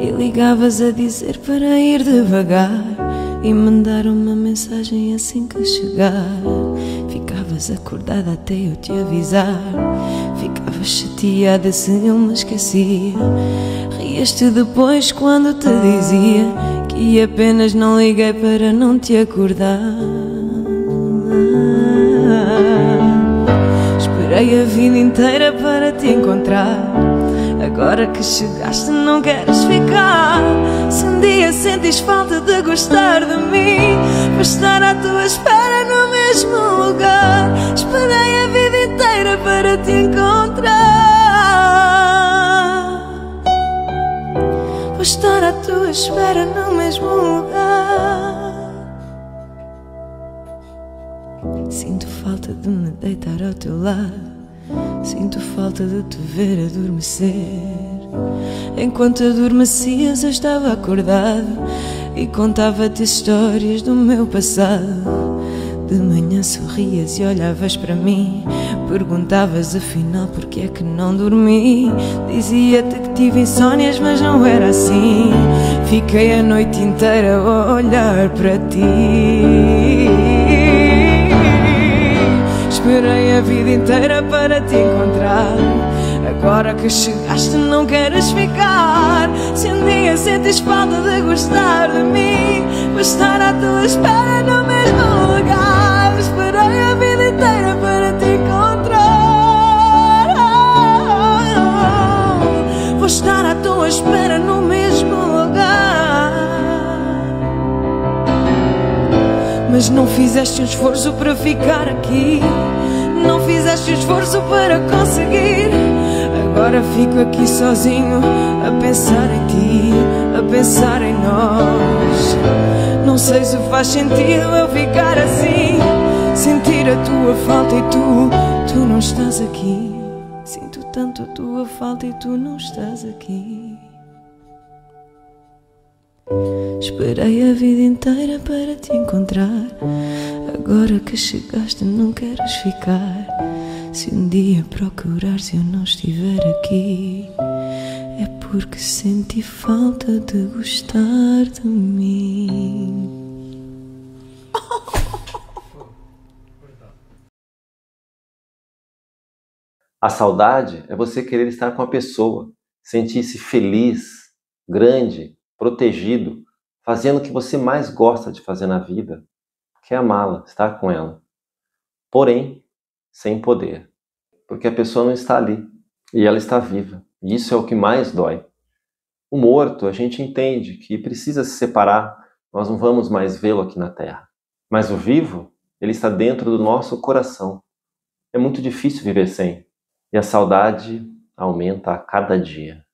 e ligavas a dizer para ir devagar e mandar uma mensagem assim que chegar. Ficavas acordada até eu te avisar. Ficavas chateada se eu me esquecia. Rias-te depois quando te dizia que apenas não liguei para não te acordar. Esperei a vida inteira para te encontrar. Agora que chegaste não queres ficar. Se um dia sentes falta de gostar de mim, vou estar à tua espera no mesmo lugar. Esperei a vida inteira para te encontrar. tua espera no mesmo lugar. Sinto falta de me deitar ao teu lado. Sinto falta de te ver adormecer. Enquanto adormecias eu estava acordado e contava-te histórias do meu passado. De manhã sorrias e olhavas para mim, perguntavas afinal porque é que não dormi. Dizia-te que tive insónias, mas não era assim. Fiquei a noite inteira a olhar para ti. Esperei a vida inteira para te encontrar. Agora que chegaste não queres ficar. Se um dia sentes falta de gostar de mim, vou estar à tua espera no mesmo lugar. Esperei a vida inteira para te encontrar. Vou estar à tua espera no mesmo lugar. Mas não fizeste um esforço para ficar aqui. Não fizeste um esforço para conseguir. Agora fico aqui sozinho a pensar em ti, a pensar em nós. Não sei se faz sentido eu ficar assim, sentir a tua falta e tu não estás aqui. Sinto tanto a tua falta e tu não estás aqui. Esperei a vida inteira para te encontrar. Agora que chegaste não queres ficar. Se um dia procurares e eu não estiver aqui, é porque senti falta de gostar de mim. A saudade é você querer estar com a pessoa, sentir-se feliz, grande, protegido, fazendo o que você mais gosta de fazer na vida, que é amá-la, estar com ela. Porém, sem poder, porque a pessoa não está ali e ela está viva. E isso é o que mais dói. O morto, a gente entende que precisa se separar, nós não vamos mais vê-lo aqui na terra. Mas o vivo, ele está dentro do nosso coração. É muito difícil viver sem. E a saudade aumenta a cada dia.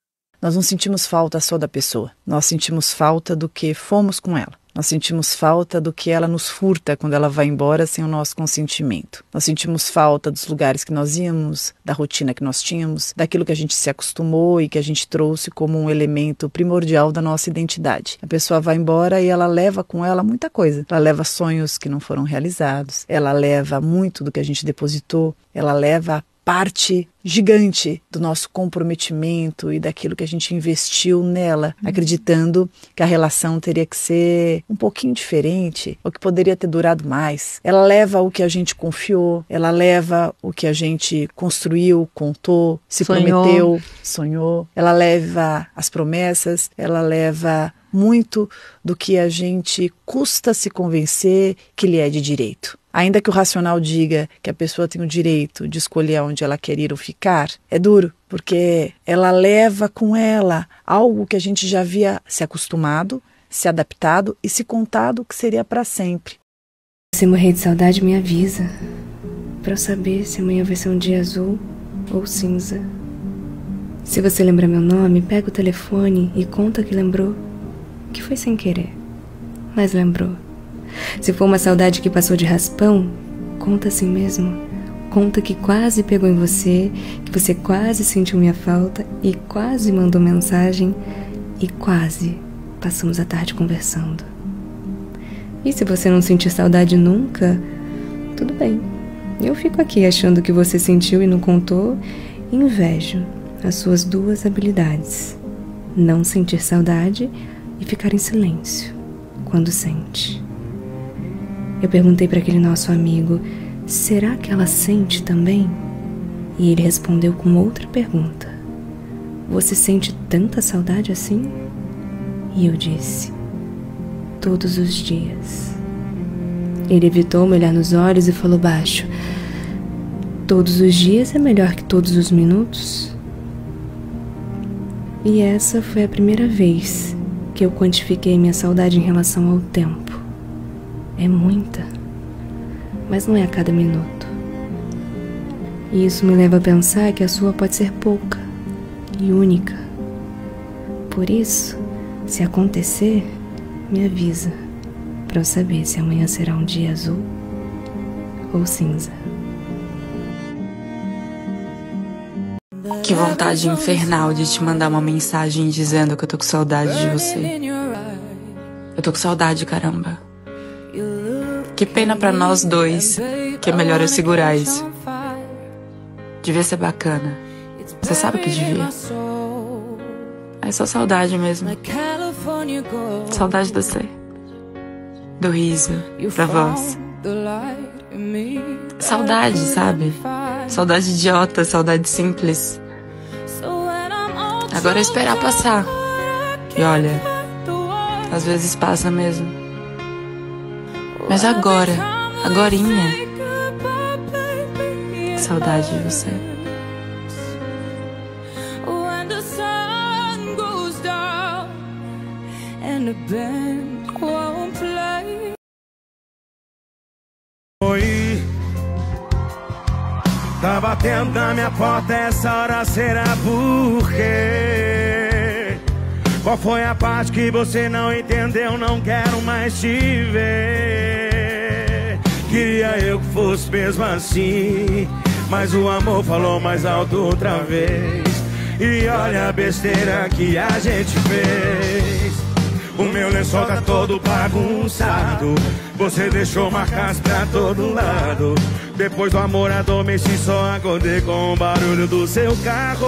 Nós não sentimos falta só da pessoa, nós sentimos falta do que fomos com ela. Nós sentimos falta do que ela nos furta quando ela vai embora sem o nosso consentimento. Nós sentimos falta dos lugares que nós íamos, da rotina que nós tínhamos, daquilo que a gente se acostumou e que a gente trouxe como um elemento primordial da nossa identidade. A pessoa vai embora e ela leva com ela muita coisa. Ela leva sonhos que não foram realizados, ela leva muito do que a gente depositou, ela leva parte gigante do nosso comprometimento e daquilo que a gente investiu nela, acreditando que a relação teria que ser um pouquinho diferente, ou que poderia ter durado mais. Ela leva o que a gente confiou, ela leva o que a gente construiu, contou, se prometeu, sonhou. Ela leva as promessas, ela leva muito do que a gente custa se convencer que lhe é de direito. Ainda que o racional diga que a pessoa tem o direito de escolher onde ela quer ir ou ficar, é duro, porque ela leva com ela algo que a gente já havia se acostumado, se adaptado e se contado que seria para sempre. Se morrer de saudade, me avisa, para eu saber se amanhã vai ser um dia azul ou cinza. Se você lembrar meu nome, pega o telefone e conta que lembrou, que foi sem querer, mas lembrou. Se for uma saudade que passou de raspão, conta assim mesmo. Conta que quase pegou em você, que você quase sentiu minha falta e quase mandou mensagem e quase passamos a tarde conversando. E se você não sentir saudade nunca, tudo bem. Eu fico aqui achando que você sentiu e não contou e invejo as suas duas habilidades. Não sentir saudade e ficar em silêncio quando sente. Eu perguntei para aquele nosso amigo, será que ela sente também? E ele respondeu com outra pergunta. Você sente tanta saudade assim? E eu disse, todos os dias. Ele evitou me olhar nos olhos e falou baixo, todos os dias é melhor que todos os minutos? E essa foi a primeira vez que eu quantifiquei minha saudade em relação ao tempo. É muita, mas não é a cada minuto. E isso me leva a pensar que a sua pode ser pouca e única. Por isso, Se acontecer, me avisa, pra eu saber se amanhã será um dia azul ou cinza. Que vontade infernal de te mandar uma mensagem dizendo que eu tô com saudade de você. Eu tô com saudade, caramba. Que pena pra nós dois, que é melhor eu segurar isso. Devia ser bacana. Você sabe que devia. É só saudade mesmo. Saudade de você. Do riso, da voz. Saudade, sabe? Saudade idiota, saudade simples. Agora é esperar passar. E olha, às vezes passa mesmo. Mas agora, agorinha. Que saudade de você. Oi, tá batendo na minha porta, essa hora será por quê? Qual foi a parte que você não entendeu? Não quero mais te ver. Queria eu que fosse mesmo assim, mas o amor falou mais alto outra vez. E olha a besteira que a gente fez. O meu lençol tá todo bagunçado, você deixou marcas pra todo lado. Depois do amor adormeci, só acordei com o barulho do seu carro.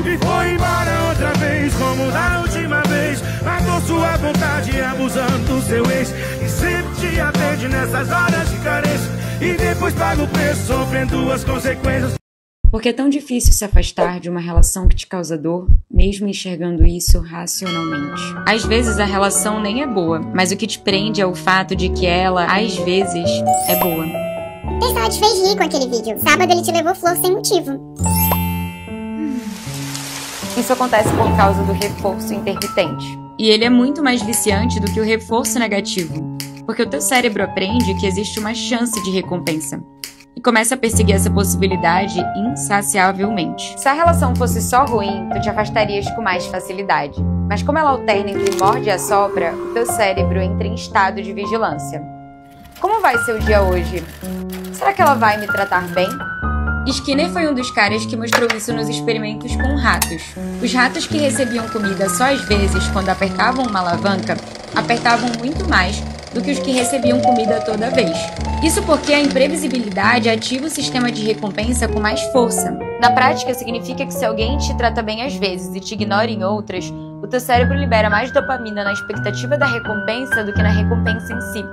E foi embora outra vez, como da última vez. Matou sua vontade abusando do seu ex, que sempre te atende nessas horas de carência. E depois paga o preço, sofrendo as consequências. Porque é tão difícil se afastar de uma relação que te causa dor, mesmo enxergando isso racionalmente. Às vezes a relação nem é boa, mas o que te prende é o fato de que ela, às vezes, é boa. Pessoal, te fez rir com aquele vídeo. Sábado ele te levou flor sem motivo. Isso acontece por causa do reforço intermitente. E ele é muito mais viciante do que o reforço negativo, porque o teu cérebro aprende que existe uma chance de recompensa. E começa a perseguir essa possibilidade insaciavelmente. Se a relação fosse só ruim, tu te afastarias com mais facilidade. Mas como ela alterna entre morde e assopra, o teu cérebro entra em estado de vigilância. Como vai ser o dia hoje? Será que ela vai me tratar bem? Skinner foi um dos caras que mostrou isso nos experimentos com ratos. Os ratos que recebiam comida só às vezes quando apertavam uma alavanca, apertavam muito mais do que os que recebiam comida toda vez. Isso porque a imprevisibilidade ativa o sistema de recompensa com mais força. Na prática, significa que se alguém te trata bem às vezes e te ignora em outras, o teu cérebro libera mais dopamina na expectativa da recompensa do que na recompensa em si.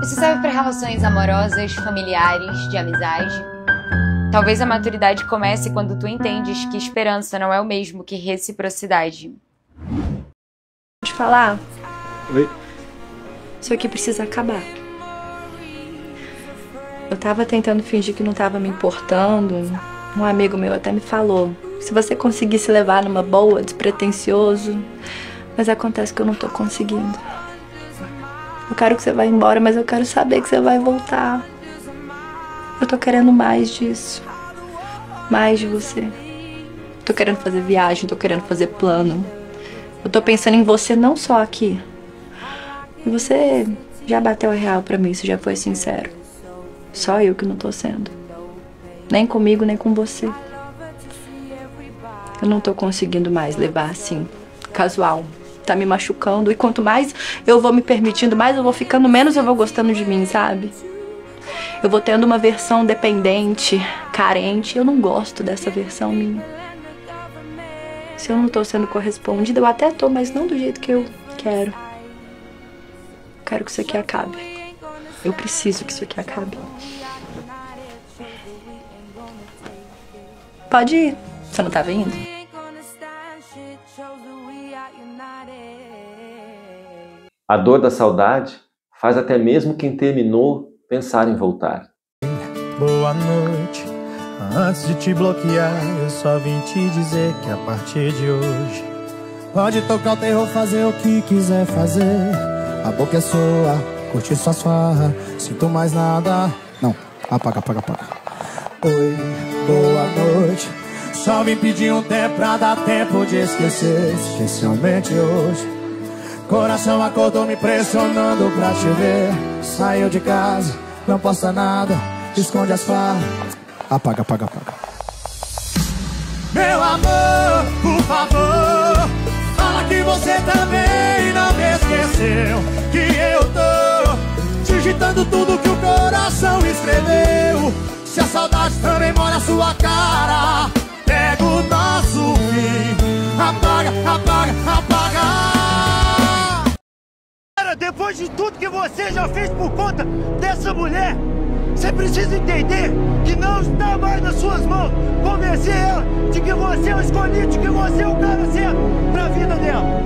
Isso serve para relações amorosas, familiares, de amizade. Talvez a maturidade comece quando tu entendes que esperança não é o mesmo que reciprocidade. Pode falar? Oi? Isso aqui precisa acabar. Eu tava tentando fingir que não tava me importando. Um amigo meu até me falou: se você conseguisse levar numa boa, despretensioso. Mas acontece que eu não tô conseguindo. Eu quero que você vá embora, mas eu quero saber que você vai voltar. Eu tô querendo mais disso. Mais de você. Tô querendo fazer viagem, tô querendo fazer plano. Eu tô pensando em você não só aqui. E você já bateu a real pra mim, você já foi sincero. Só eu que não tô sendo. Nem comigo, nem com você. Eu não tô conseguindo mais levar assim, casual. Tá me machucando. E quanto mais eu vou me permitindo, mais eu vou ficando, menos eu vou gostando de mim, sabe? Eu vou tendo uma versão dependente, carente. Eu não gosto dessa versão minha. Se eu não tô sendo correspondida, eu até tô, mas não do jeito que eu quero. Quero que isso aqui acabe. Eu preciso que isso aqui acabe. Pode ir. Você não tá vendo? A dor da saudade faz até mesmo quem terminou pensar em voltar. Boa noite. Antes de te bloquear, eu só vim te dizer que a partir de hoje pode tocar o terror, fazer o que quiser fazer. A boca é sua, curtir suas farras, sinto mais nada. Não, apaga. Oi, boa noite. Só vim pedir um tempo pra dar tempo de esquecer, especialmente hoje. Coração acordou me pressionando pra te ver. Saiu de casa, não posta nada, esconde as farras. Apaga, apaga, apaga. Meu amor, por favor, fala que você também não me esqueceu. Que eu tô digitando tudo que o coração escreveu. Se a saudade também mora na sua cara, pega o nosso fim. Apaga, apaga, apaga. Depois de tudo que você já fez por conta dessa mulher, você precisa entender que não está mais nas suas mãos convencer ela de que você é o escolhido, de que você é o cara certo pra vida dela.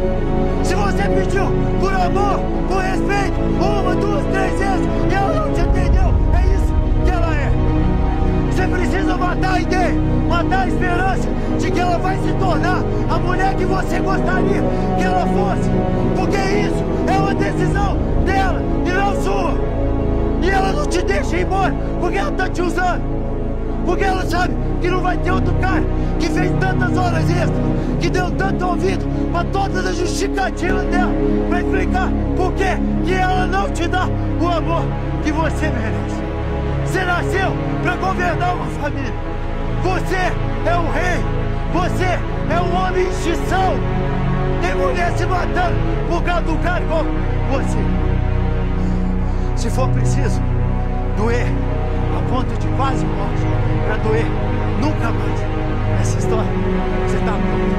Se você pediu por amor, por respeito, 1, 2, 3 vezes e ela não te entendeu, é isso que ela é. Você precisa matar a ideia, matar a esperança de que ela vai se tornar a mulher que você gostaria que ela fosse. Porque isso é uma decisão dela e não sua. E ela não te deixa ir embora porque ela tá te usando. Porque ela sabe que não vai ter outro cara que fez tantas horas extras, que deu tanto ouvido pra todas as justificativas dela pra explicar por que ela não te dá o amor que você merece. Você nasceu pra governar uma família. Você é o rei. Você é um homem em extinção. Tem mulher se matando por causa do cara igual você. Se for preciso doer a ponto de quase morte, pra doer nunca mais essa história, você tá pronto.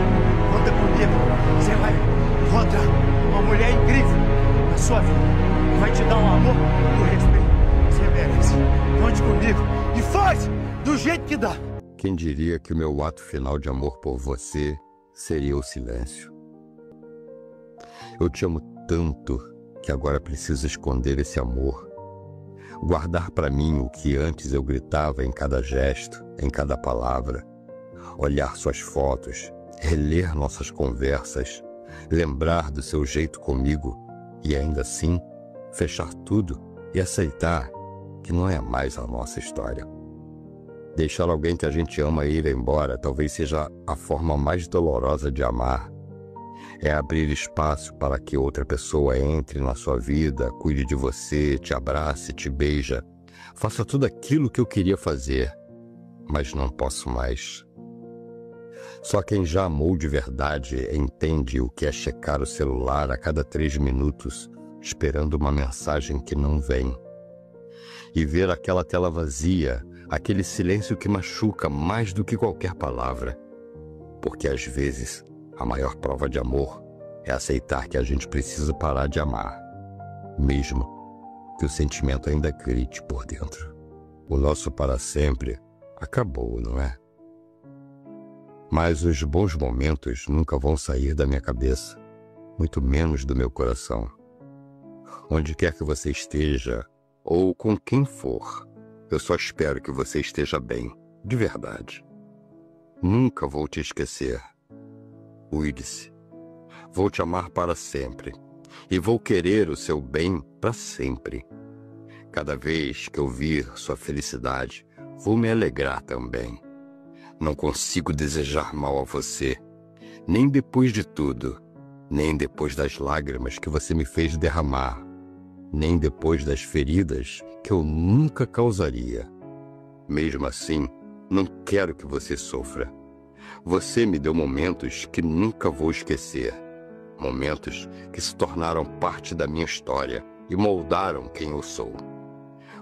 Conta comigo. Você vai encontrar uma mulher incrível na sua vida. Vai te dar o amor e o respeito que você merece. Conte comigo e faz do jeito que dá. Quem diria que o meu ato final de amor por você seria o silêncio? Eu te amo tanto que agora preciso esconder esse amor. Guardar para mim o que antes eu gritava em cada gesto, em cada palavra. Olhar suas fotos, reler nossas conversas, lembrar do seu jeito comigo e ainda assim fechar tudo e aceitar que não é mais a nossa história. Deixar alguém que a gente ama ir embora talvez seja a forma mais dolorosa de amar. É abrir espaço para que outra pessoa entre na sua vida, cuide de você, te abrace, te beija. Faça tudo aquilo que eu queria fazer, mas não posso mais. Só quem já amou de verdade entende o que é checar o celular a cada 3 minutos, esperando uma mensagem que não vem. E ver aquela tela vazia, aquele silêncio que machuca mais do que qualquer palavra. Porque às vezes a maior prova de amor é aceitar que a gente precisa parar de amar, mesmo que o sentimento ainda grite por dentro. O nosso para sempre acabou, não é? Mas os bons momentos nunca vão sair da minha cabeça, muito menos do meu coração. Onde quer que você esteja, ou com quem for, eu só espero que você esteja bem, de verdade. Nunca vou te esquecer. Cuide-se. Vou te amar para sempre e vou querer o seu bem para sempre. Cada vez que eu vir sua felicidade, vou me alegrar também. Não consigo desejar mal a você, nem depois de tudo, nem depois das lágrimas que você me fez derramar, nem depois das feridas que eu nunca causaria. Mesmo assim, não quero que você sofra. Você me deu momentos que nunca vou esquecer. Momentos que se tornaram parte da minha história e moldaram quem eu sou.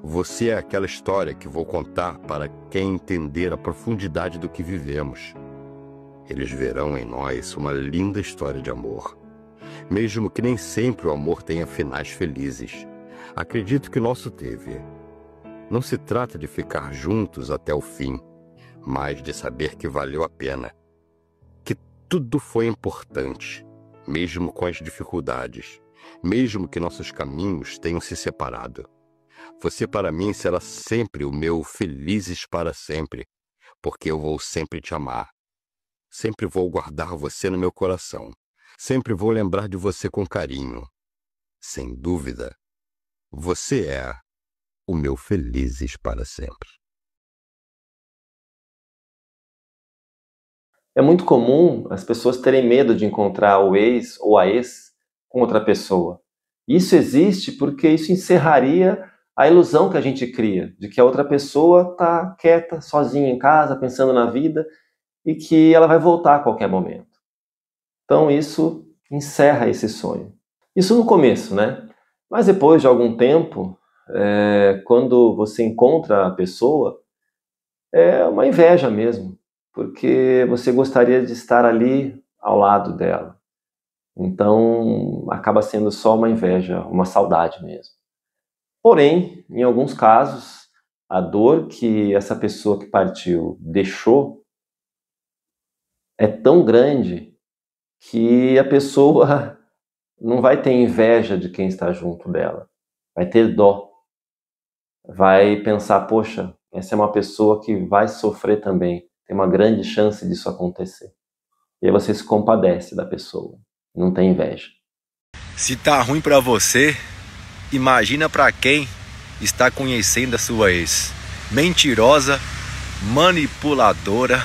Você é aquela história que vou contar para quem entender a profundidade do que vivemos. Eles verão em nós uma linda história de amor. Mesmo que nem sempre o amor tenha finais felizes. Acredito que o nosso teve. Não se trata de ficar juntos até o fim, mas de saber que valeu a pena. Que tudo foi importante, mesmo com as dificuldades, mesmo que nossos caminhos tenham se separado. Você para mim será sempre o meu felizes para sempre, porque eu vou sempre te amar. Sempre vou guardar você no meu coração. Sempre vou lembrar de você com carinho. Sem dúvida, você é o meu felizes para sempre. É muito comum as pessoas terem medo de encontrar o ex ou a ex com outra pessoa. Isso existe porque isso encerraria a ilusão que a gente cria, de que a outra pessoa está quieta, sozinha em casa, pensando na vida, e que ela vai voltar a qualquer momento. Então isso encerra esse sonho. Isso no começo, né? Mas depois de algum tempo, quando você encontra a pessoa, é uma inveja mesmo, porque você gostaria de estar ali ao lado dela. Então acaba sendo só uma inveja, uma saudade mesmo. Porém, em alguns casos, a dor que essa pessoa que partiu deixou é tão grande que a pessoa não vai ter inveja de quem está junto dela, vai ter dó, vai pensar, poxa, essa é uma pessoa que vai sofrer também, tem uma grande chance disso acontecer. E aí você se compadece da pessoa, não tem inveja. Se tá ruim pra você, imagina pra quem está conhecendo a sua ex. Mentirosa, manipuladora,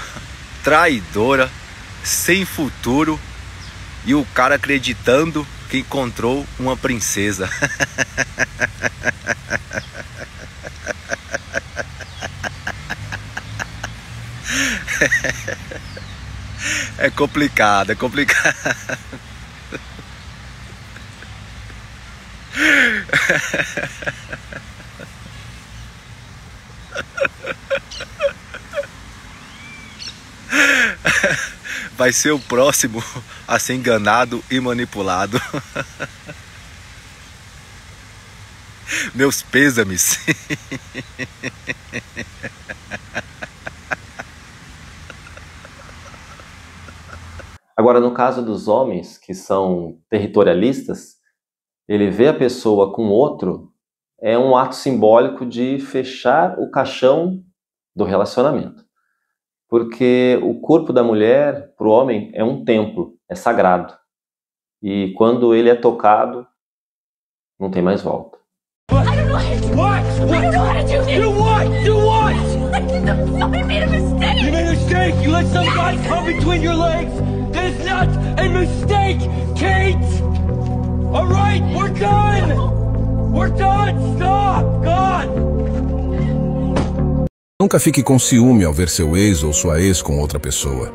traidora, sem futuro, e o cara acreditando que encontrou uma princesa. É complicado, é complicado. Vai ser o próximo a ser enganado e manipulado. Meus pêsames. Agora, no caso dos homens que são territorialistas, ele vê a pessoa com outro, é um ato simbólico de fechar o caixão do relacionamento. Porque o corpo da mulher, para o homem, é um templo, é sagrado. E quando ele é tocado, não tem mais volta. I don't know how to do what? I don't know how to do this. Do what? Do what? I made a mistake. You made a mistake. You let some guy come between your legs. That is not a mistake, Kate. All right, we're done. We're done. Stop, God. Nunca fique com ciúme ao ver seu ex ou sua ex com outra pessoa.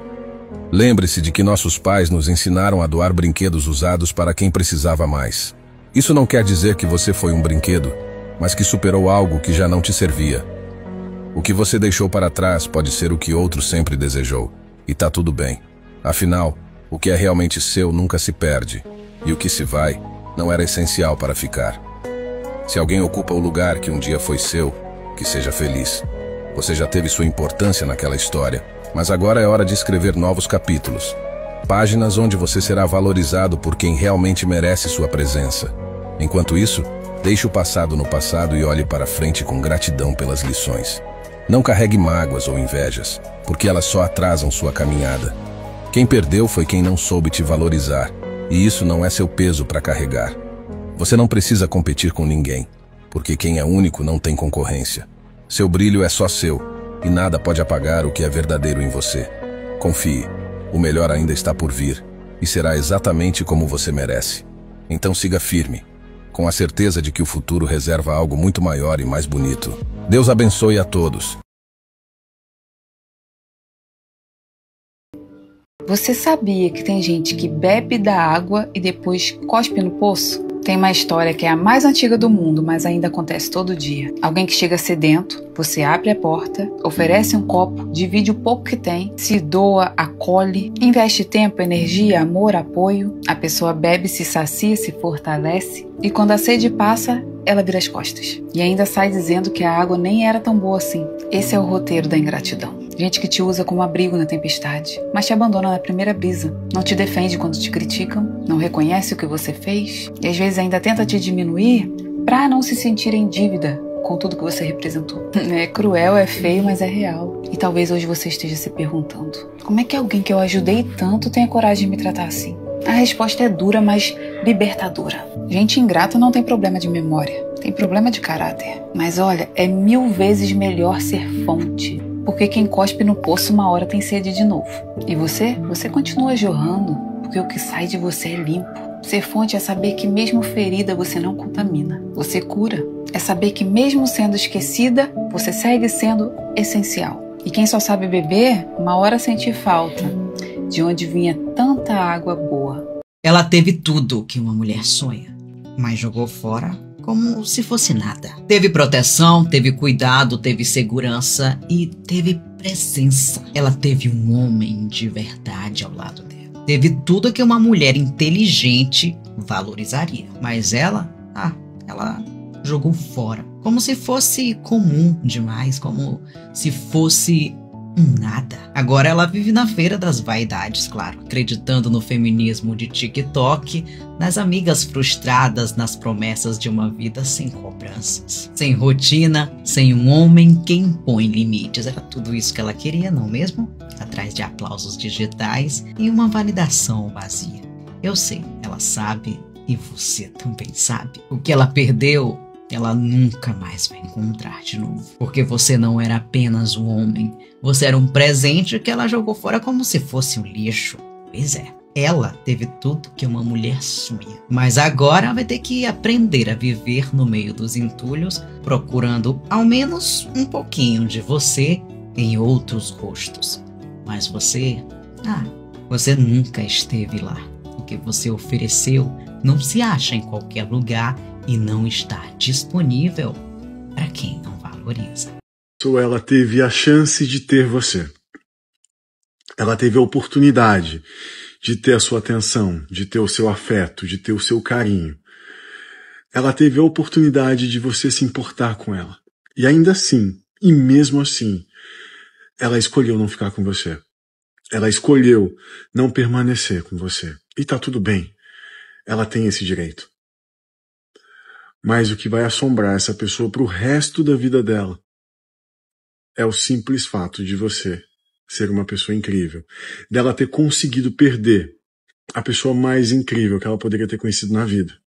Lembre-se de que nossos pais nos ensinaram a doar brinquedos usados para quem precisava mais. Isso não quer dizer que você foi um brinquedo, mas que superou algo que já não te servia. O que você deixou para trás pode ser o que outro sempre desejou, e tá tudo bem. Afinal, o que é realmente seu nunca se perde, e o que se vai não era essencial para ficar. Se alguém ocupa o lugar que um dia foi seu, que seja feliz. Você já teve sua importância naquela história, mas agora é hora de escrever novos capítulos. Páginas onde você será valorizado por quem realmente merece sua presença. Enquanto isso, deixe o passado no passado e olhe para frente com gratidão pelas lições. Não carregue mágoas ou invejas, porque elas só atrasam sua caminhada. Quem perdeu foi quem não soube te valorizar, e isso não é seu peso para carregar. Você não precisa competir com ninguém, porque quem é único não tem concorrência. Seu brilho é só seu, e nada pode apagar o que é verdadeiro em você. Confie, o melhor ainda está por vir, e será exatamente como você merece. Então siga firme, com a certeza de que o futuro reserva algo muito maior e mais bonito. Deus abençoe a todos. Você sabia que tem gente que bebe da água e depois cospe no poço? Tem uma história que é a mais antiga do mundo, mas ainda acontece todo dia. Alguém que chega sedento, você abre a porta, oferece um copo, divide o pouco que tem, se doa, acolhe, investe tempo, energia, amor, apoio. A pessoa bebe, se sacia, se fortalece e quando a sede passa, ela vira as costas. E ainda sai dizendo que a água nem era tão boa assim. Esse é o roteiro da ingratidão. Gente que te usa como abrigo na tempestade, mas te abandona na primeira brisa. Não te defende quando te criticam, não reconhece o que você fez e às vezes ainda tenta te diminuir pra não se sentir em dívida com tudo que você representou. É cruel, é feio, mas é real. E talvez hoje você esteja se perguntando: como é que alguém que eu ajudei tanto tem a coragem de me tratar assim? A resposta é dura, mas libertadora. Gente ingrata não tem problema de memória, tem problema de caráter. Mas olha, é 1000 vezes melhor ser fonte Porque quem cospe no poço uma hora tem sede de novo. E você continua jorrando, porque o que sai de você é limpo. Ser fonte é saber que mesmo ferida você não contamina. Você cura. É saber que mesmo sendo esquecida, você segue sendo essencial. E quem só sabe beber, uma hora sentir falta de onde vinha tanta água boa. Ela teve tudo que uma mulher sonha, mas jogou fora como se fosse nada. Teve proteção, teve cuidado, teve segurança e teve presença. Ela teve um homem de verdade ao lado dela. Teve tudo que uma mulher inteligente valorizaria. Mas ela jogou fora. Como se fosse comum demais, como se fosse nada. Agora ela vive na feira das vaidades, claro, acreditando no feminismo de TikTok, nas amigas frustradas, nas promessas de uma vida sem cobranças, sem rotina, sem um homem que impõe limites. Era tudo isso que ela queria, não mesmo? Atrás de aplausos digitais e uma validação vazia. Eu sei, ela sabe e você também sabe. O que ela perdeu, ela nunca mais vai encontrar de novo. Porque você não era apenas um homem. Você era um presente que ela jogou fora como se fosse um lixo. Pois é, ela teve tudo que uma mulher sonha. Mas agora vai ter que aprender a viver no meio dos entulhos, procurando ao menos um pouquinho de você em outros rostos. Mas você nunca esteve lá. O que você ofereceu não se acha em qualquer lugar e não está disponível para quem não valoriza. Ela teve a chance de ter você. Ela teve a oportunidade de ter a sua atenção, de ter o seu afeto, de ter o seu carinho. Ela teve a oportunidade de você se importar com ela. E ainda assim, e mesmo assim, ela escolheu não ficar com você. Ela escolheu não permanecer com você. E tá tudo bem. Ela tem esse direito. Mas o que vai assombrar essa pessoa pro resto da vida dela é o simples fato de você ser uma pessoa incrível. Dela ter conseguido perder a pessoa mais incrível que ela poderia ter conhecido na vida.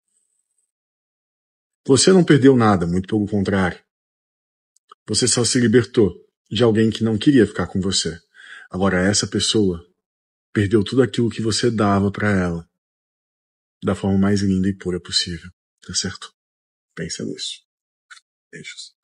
Você não perdeu nada, muito pelo contrário. Você só se libertou de alguém que não queria ficar com você. Agora essa pessoa perdeu tudo aquilo que você dava pra ela da forma mais linda e pura possível. Tá certo? Pensa nisso. Beijos.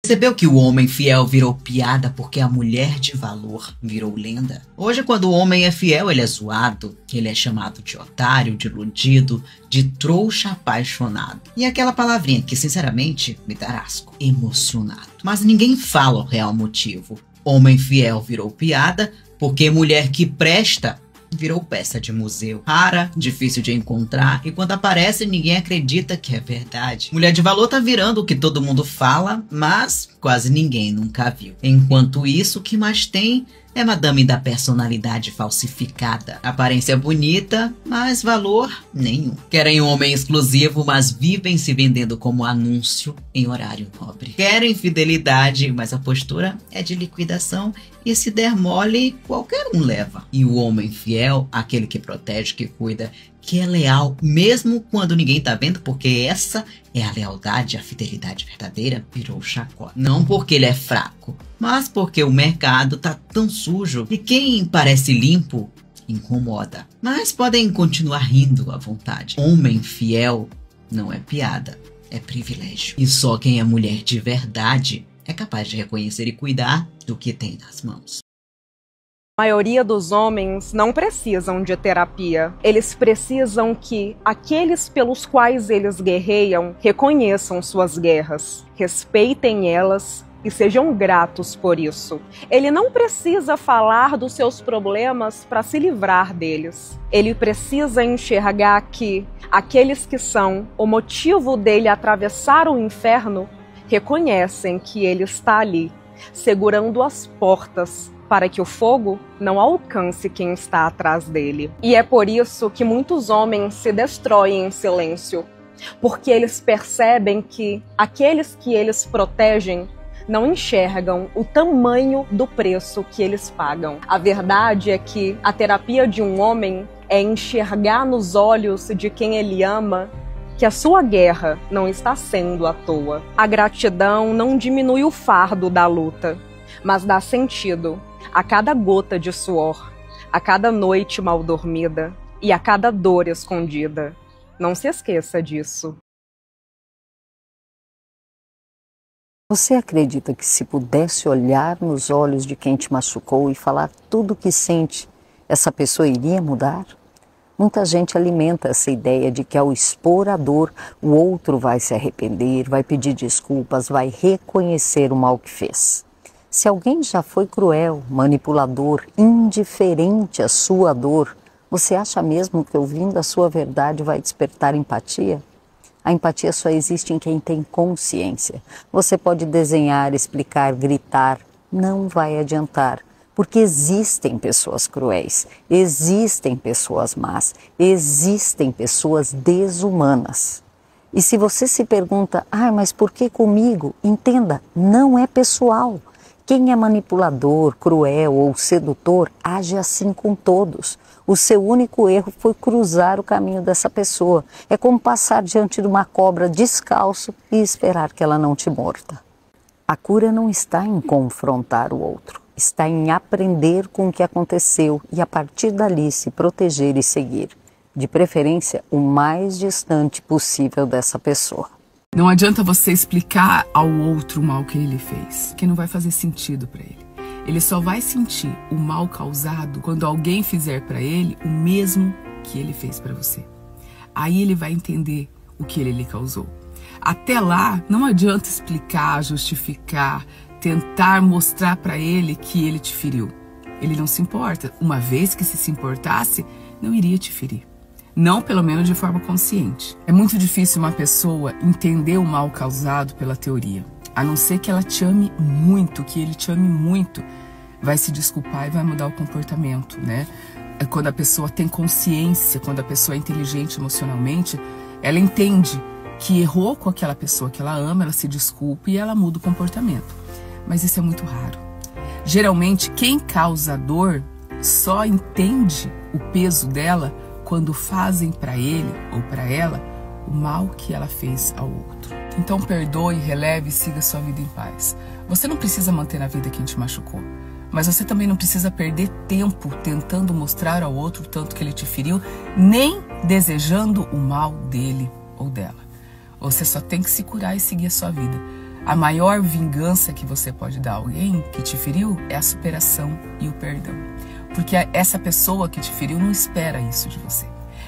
Percebeu que o homem fiel virou piada porque a mulher de valor virou lenda? Hoje, quando o homem é fiel, ele é zoado, ele é chamado de otário, de iludido, de trouxa apaixonado. E aquela palavrinha que, sinceramente, me dá asco, emocionado. Mas ninguém fala o real motivo. Homem fiel virou piada porque mulher que presta virou peça de museu. Rara, difícil de encontrar, e quando aparece ninguém acredita que é verdade. Mulher de valor tá virando o que todo mundo fala, mas quase ninguém nunca viu. Enquanto isso, o que mais tem é madame da personalidade falsificada. Aparência bonita, mas valor nenhum. Querem um homem exclusivo, mas vivem se vendendo como anúncio em horário nobre. Querem fidelidade, mas a postura é de liquidação e se der mole, qualquer um leva. E o homem fiel, aquele que protege, que cuida, que é leal, mesmo quando ninguém tá vendo, porque essa é a lealdade, a fidelidade verdadeira, virou chacota. Não porque ele é fraco, mas porque o mercado tá tão sujo e quem parece limpo incomoda. Mas podem continuar rindo à vontade. Homem fiel não é piada, é privilégio. E só quem é mulher de verdade é capaz de reconhecer e cuidar do que tem nas mãos. A maioria dos homens não precisam de terapia. Eles precisam que aqueles pelos quais eles guerreiam reconheçam suas guerras, respeitem elas e sejam gratos por isso. Ele não precisa falar dos seus problemas para se livrar deles. Ele precisa enxergar que aqueles que são o motivo dele atravessar o inferno reconhecem que ele está ali, segurando as portas para que o fogo não alcance quem está atrás dele. E é por isso que muitos homens se destroem em silêncio, porque eles percebem que aqueles que eles protegem não enxergam o tamanho do preço que eles pagam. A verdade é que a terapia de um homem é enxergar nos olhos de quem ele ama que a sua guerra não está sendo à toa. A gratidão não diminui o fardo da luta, mas dá sentido a cada gota de suor, a cada noite mal dormida e a cada dor escondida. Não se esqueça disso. Você acredita que se pudesse olhar nos olhos de quem te machucou e falar tudo o que sente, essa pessoa iria mudar? Muita gente alimenta essa ideia de que ao expor a dor, o outro vai se arrepender, vai pedir desculpas, vai reconhecer o mal que fez. Se alguém já foi cruel, manipulador, indiferente à sua dor, você acha mesmo que ouvindo a sua verdade vai despertar empatia? A empatia só existe em quem tem consciência. Você pode desenhar, explicar, gritar, não vai adiantar. Porque existem pessoas cruéis, existem pessoas más, existem pessoas desumanas. E se você se pergunta, mas por que comigo? Entenda, não é pessoal. Quem é manipulador, cruel ou sedutor, age assim com todos. O seu único erro foi cruzar o caminho dessa pessoa. É como passar diante de uma cobra descalço e esperar que ela não te morda. A cura não está em confrontar o outro, está em aprender com o que aconteceu e a partir dali se proteger e seguir. De preferência, o mais distante possível dessa pessoa. Não adianta você explicar ao outro o mal que ele fez, que não vai fazer sentido para ele. Ele só vai sentir o mal causado quando alguém fizer para ele o mesmo que ele fez para você. Aí ele vai entender o que ele lhe causou. Até lá, não adianta explicar, justificar, tentar mostrar para ele que ele te feriu. Ele não se importa. Uma vez que se importasse, não iria te ferir. Não, pelo menos de forma consciente. É muito difícil uma pessoa entender o mal causado pela teoria. A não ser que ela te ame muito, que ele te ame muito, vai se desculpar e vai mudar o comportamento, né? Quando a pessoa tem consciência, quando a pessoa é inteligente emocionalmente, ela entende que errou com aquela pessoa que ela ama, ela se desculpa e ela muda o comportamento. Mas isso é muito raro. Geralmente, quem causa dor só entende o peso dela quando fazem para ele ou para ela o mal que ela fez ao outro. Então perdoe, releve e siga sua vida em paz. Você não precisa manter na vida quem te machucou, mas você também não precisa perder tempo tentando mostrar ao outro o tanto que ele te feriu, nem desejando o mal dele ou dela. Você só tem que se curar e seguir a sua vida. A maior vingança que você pode dar a alguém que te feriu é a superação e o perdão. Porque essa pessoa que te feriu não espera isso de você.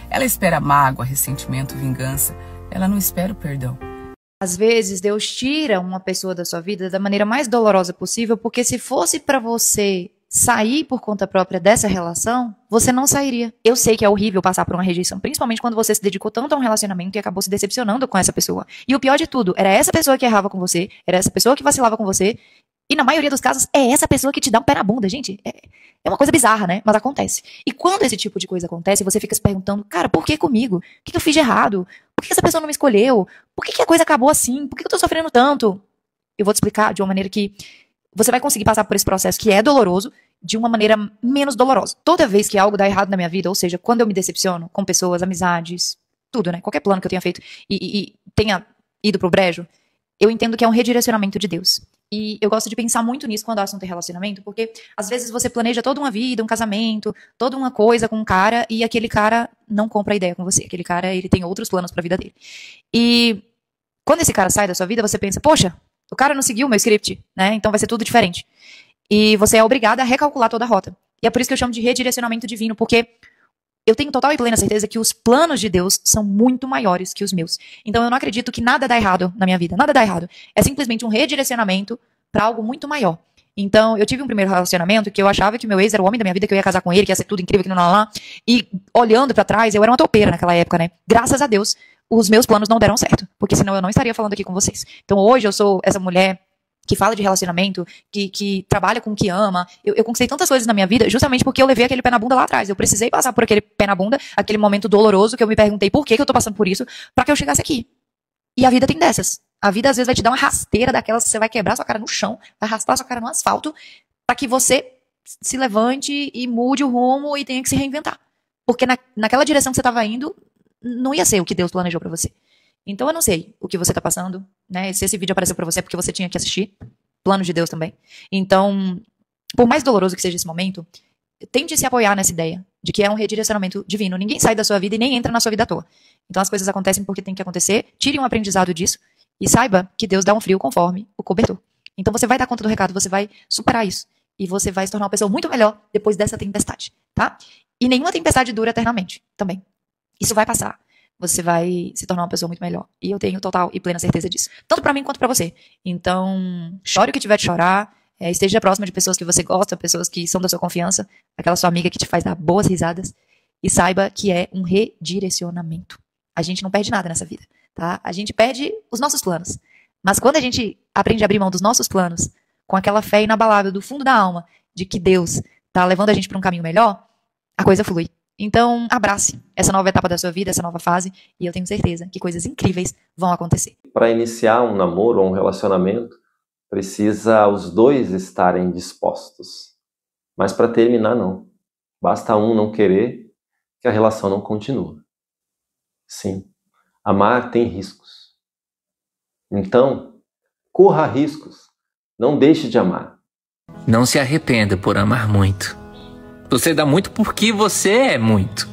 Ela espera mágoa, ressentimento, vingança. Ela não espera o perdão. Às vezes, Deus tira uma pessoa da sua vida da maneira mais dolorosa possível, porque se fosse para você sair por conta própria dessa relação, você não sairia. Eu sei que é horrível passar por uma rejeição, principalmente quando você se dedicou tanto a um relacionamento e acabou se decepcionando com essa pessoa. E o pior de tudo, era essa pessoa que errava com você, era essa pessoa que vacilava com você, e na maioria dos casos, é essa pessoa que te dá um pé na bunda, gente. É uma coisa bizarra, né? Mas acontece. E quando esse tipo de coisa acontece, você fica se perguntando, cara, por que comigo? O que eu fiz de errado? Por que essa pessoa não me escolheu? Por que a coisa acabou assim? Por que eu tô sofrendo tanto? Eu vou te explicar de uma maneira que você vai conseguir passar por esse processo que é doloroso de uma maneira menos dolorosa. Toda vez que algo dá errado na minha vida, ou seja, quando eu me decepciono com pessoas, amizades, tudo, né? Qualquer plano que eu tenha feito e tenha ido pro brejo, eu entendo que é um redirecionamento de Deus. E eu gosto de pensar muito nisso quando o assunto é relacionamento, porque às vezes você planeja toda uma vida, um casamento, toda uma coisa com um cara e aquele cara não compra a ideia com você. Aquele cara, ele tem outros planos pra vida dele. E quando esse cara sai da sua vida, você pensa, poxa, o cara não seguiu o meu script, né? Então vai ser tudo diferente. E você é obrigada a recalcular toda a rota. E é por isso que eu chamo de redirecionamento divino, porque eu tenho total e plena certeza que os planos de Deus são muito maiores que os meus. Então eu não acredito que nada dá errado na minha vida. Nada dá errado. É simplesmente um redirecionamento para algo muito maior. Então eu tive um primeiro relacionamento que eu achava que o meu ex era o homem da minha vida, que eu ia casar com ele, que ia ser tudo incrível, que não lá. E olhando para trás, eu era uma topeira naquela época, né? Graças a Deus, os meus planos não deram certo. Porque senão eu não estaria falando aqui com vocês. Então hoje eu sou essa mulher que fala de relacionamento, que trabalha com o que ama. Eu conquistei tantas coisas na minha vida justamente porque eu levei aquele pé na bunda lá atrás. Eu precisei passar por aquele pé na bunda, aquele momento doloroso que eu me perguntei por que eu tô passando por isso, pra que eu chegasse aqui. E a vida tem dessas. A vida às vezes vai te dar uma rasteira daquelas que você vai quebrar sua cara no chão, vai arrastar sua cara no asfalto, pra que você se levante e mude o rumo e tenha que se reinventar. Porque naquela direção que você tava indo, não ia ser o que Deus planejou pra você. Então eu não sei o que você tá passando, né? Se esse vídeo apareceu pra você é porque você tinha que assistir. plano de Deus também. Então, por mais doloroso que seja esse momento, tente se apoiar nessa ideia de que é um redirecionamento divino. Ninguém sai da sua vida e nem entra na sua vida à toa. Então as coisas acontecem porque tem que acontecer. Tire um aprendizado disso e saiba que Deus dá um frio conforme o cobertor. Então você vai dar conta do recado, você vai superar isso. E você vai se tornar uma pessoa muito melhor depois dessa tempestade, tá? E nenhuma tempestade dura eternamente também. Isso vai passar. Você vai se tornar uma pessoa muito melhor. E eu tenho total e plena certeza disso. Tanto pra mim quanto pra você. Então, chore o que tiver de chorar. Esteja próximo de pessoas que você gosta, pessoas que são da sua confiança. Aquela sua amiga que te faz dar boas risadas. E saiba que é um redirecionamento. A gente não perde nada nessa vida, tá? A gente perde os nossos planos. Mas quando a gente aprende a abrir mão dos nossos planos, com aquela fé inabalável do fundo da alma, de que Deus tá levando a gente para um caminho melhor, a coisa flui. Então, abrace essa nova etapa da sua vida, essa nova fase, e eu tenho certeza que coisas incríveis vão acontecer. Para iniciar um namoro ou um relacionamento, precisa os dois estarem dispostos. Mas para terminar, não. Basta um não querer que a relação não continua. Sim, amar tem riscos. Então, corra riscos. Não deixe de amar. Não se arrependa por amar muito. Você dá muito porque você é muito.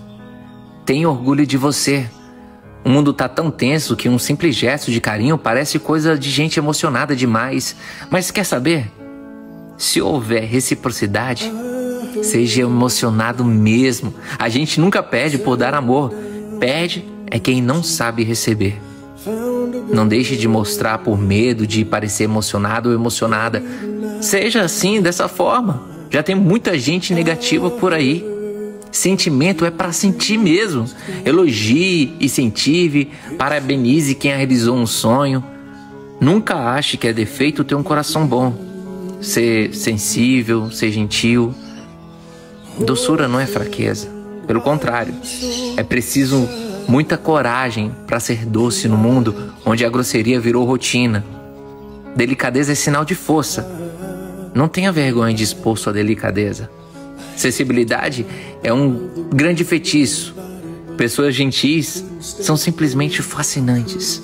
Tenha orgulho de você. O mundo tá tão tenso que um simples gesto de carinho parece coisa de gente emocionada demais. Mas quer saber? Se houver reciprocidade, seja emocionado mesmo. A gente nunca pede por dar amor. Pede é quem não sabe receber. Não deixe de mostrar por medo de parecer emocionado ou emocionada. Seja assim, dessa forma. Já tem muita gente negativa por aí. Sentimento é para sentir mesmo. Elogie, incentive, parabenize quem realizou um sonho. Nunca ache que é defeito ter um coração bom. Ser sensível, ser gentil. Doçura não é fraqueza. Pelo contrário, é preciso muita coragem para ser doce no mundo onde a grosseria virou rotina. Delicadeza é sinal de força. Não tenha vergonha de expor sua delicadeza. Sensibilidade é um grande feitiço. Pessoas gentis são simplesmente fascinantes.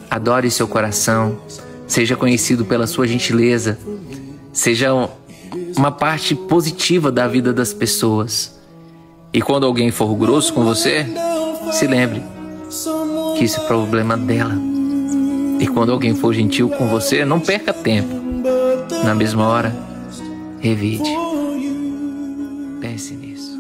Adore seu coração. Seja conhecido pela sua gentileza. Seja uma parte positiva da vida das pessoas. E quando alguém for grosso com você, se lembre que isso é problema dela. E quando alguém for gentil com você, não perca tempo. Na mesma hora, revide. Pense nisso.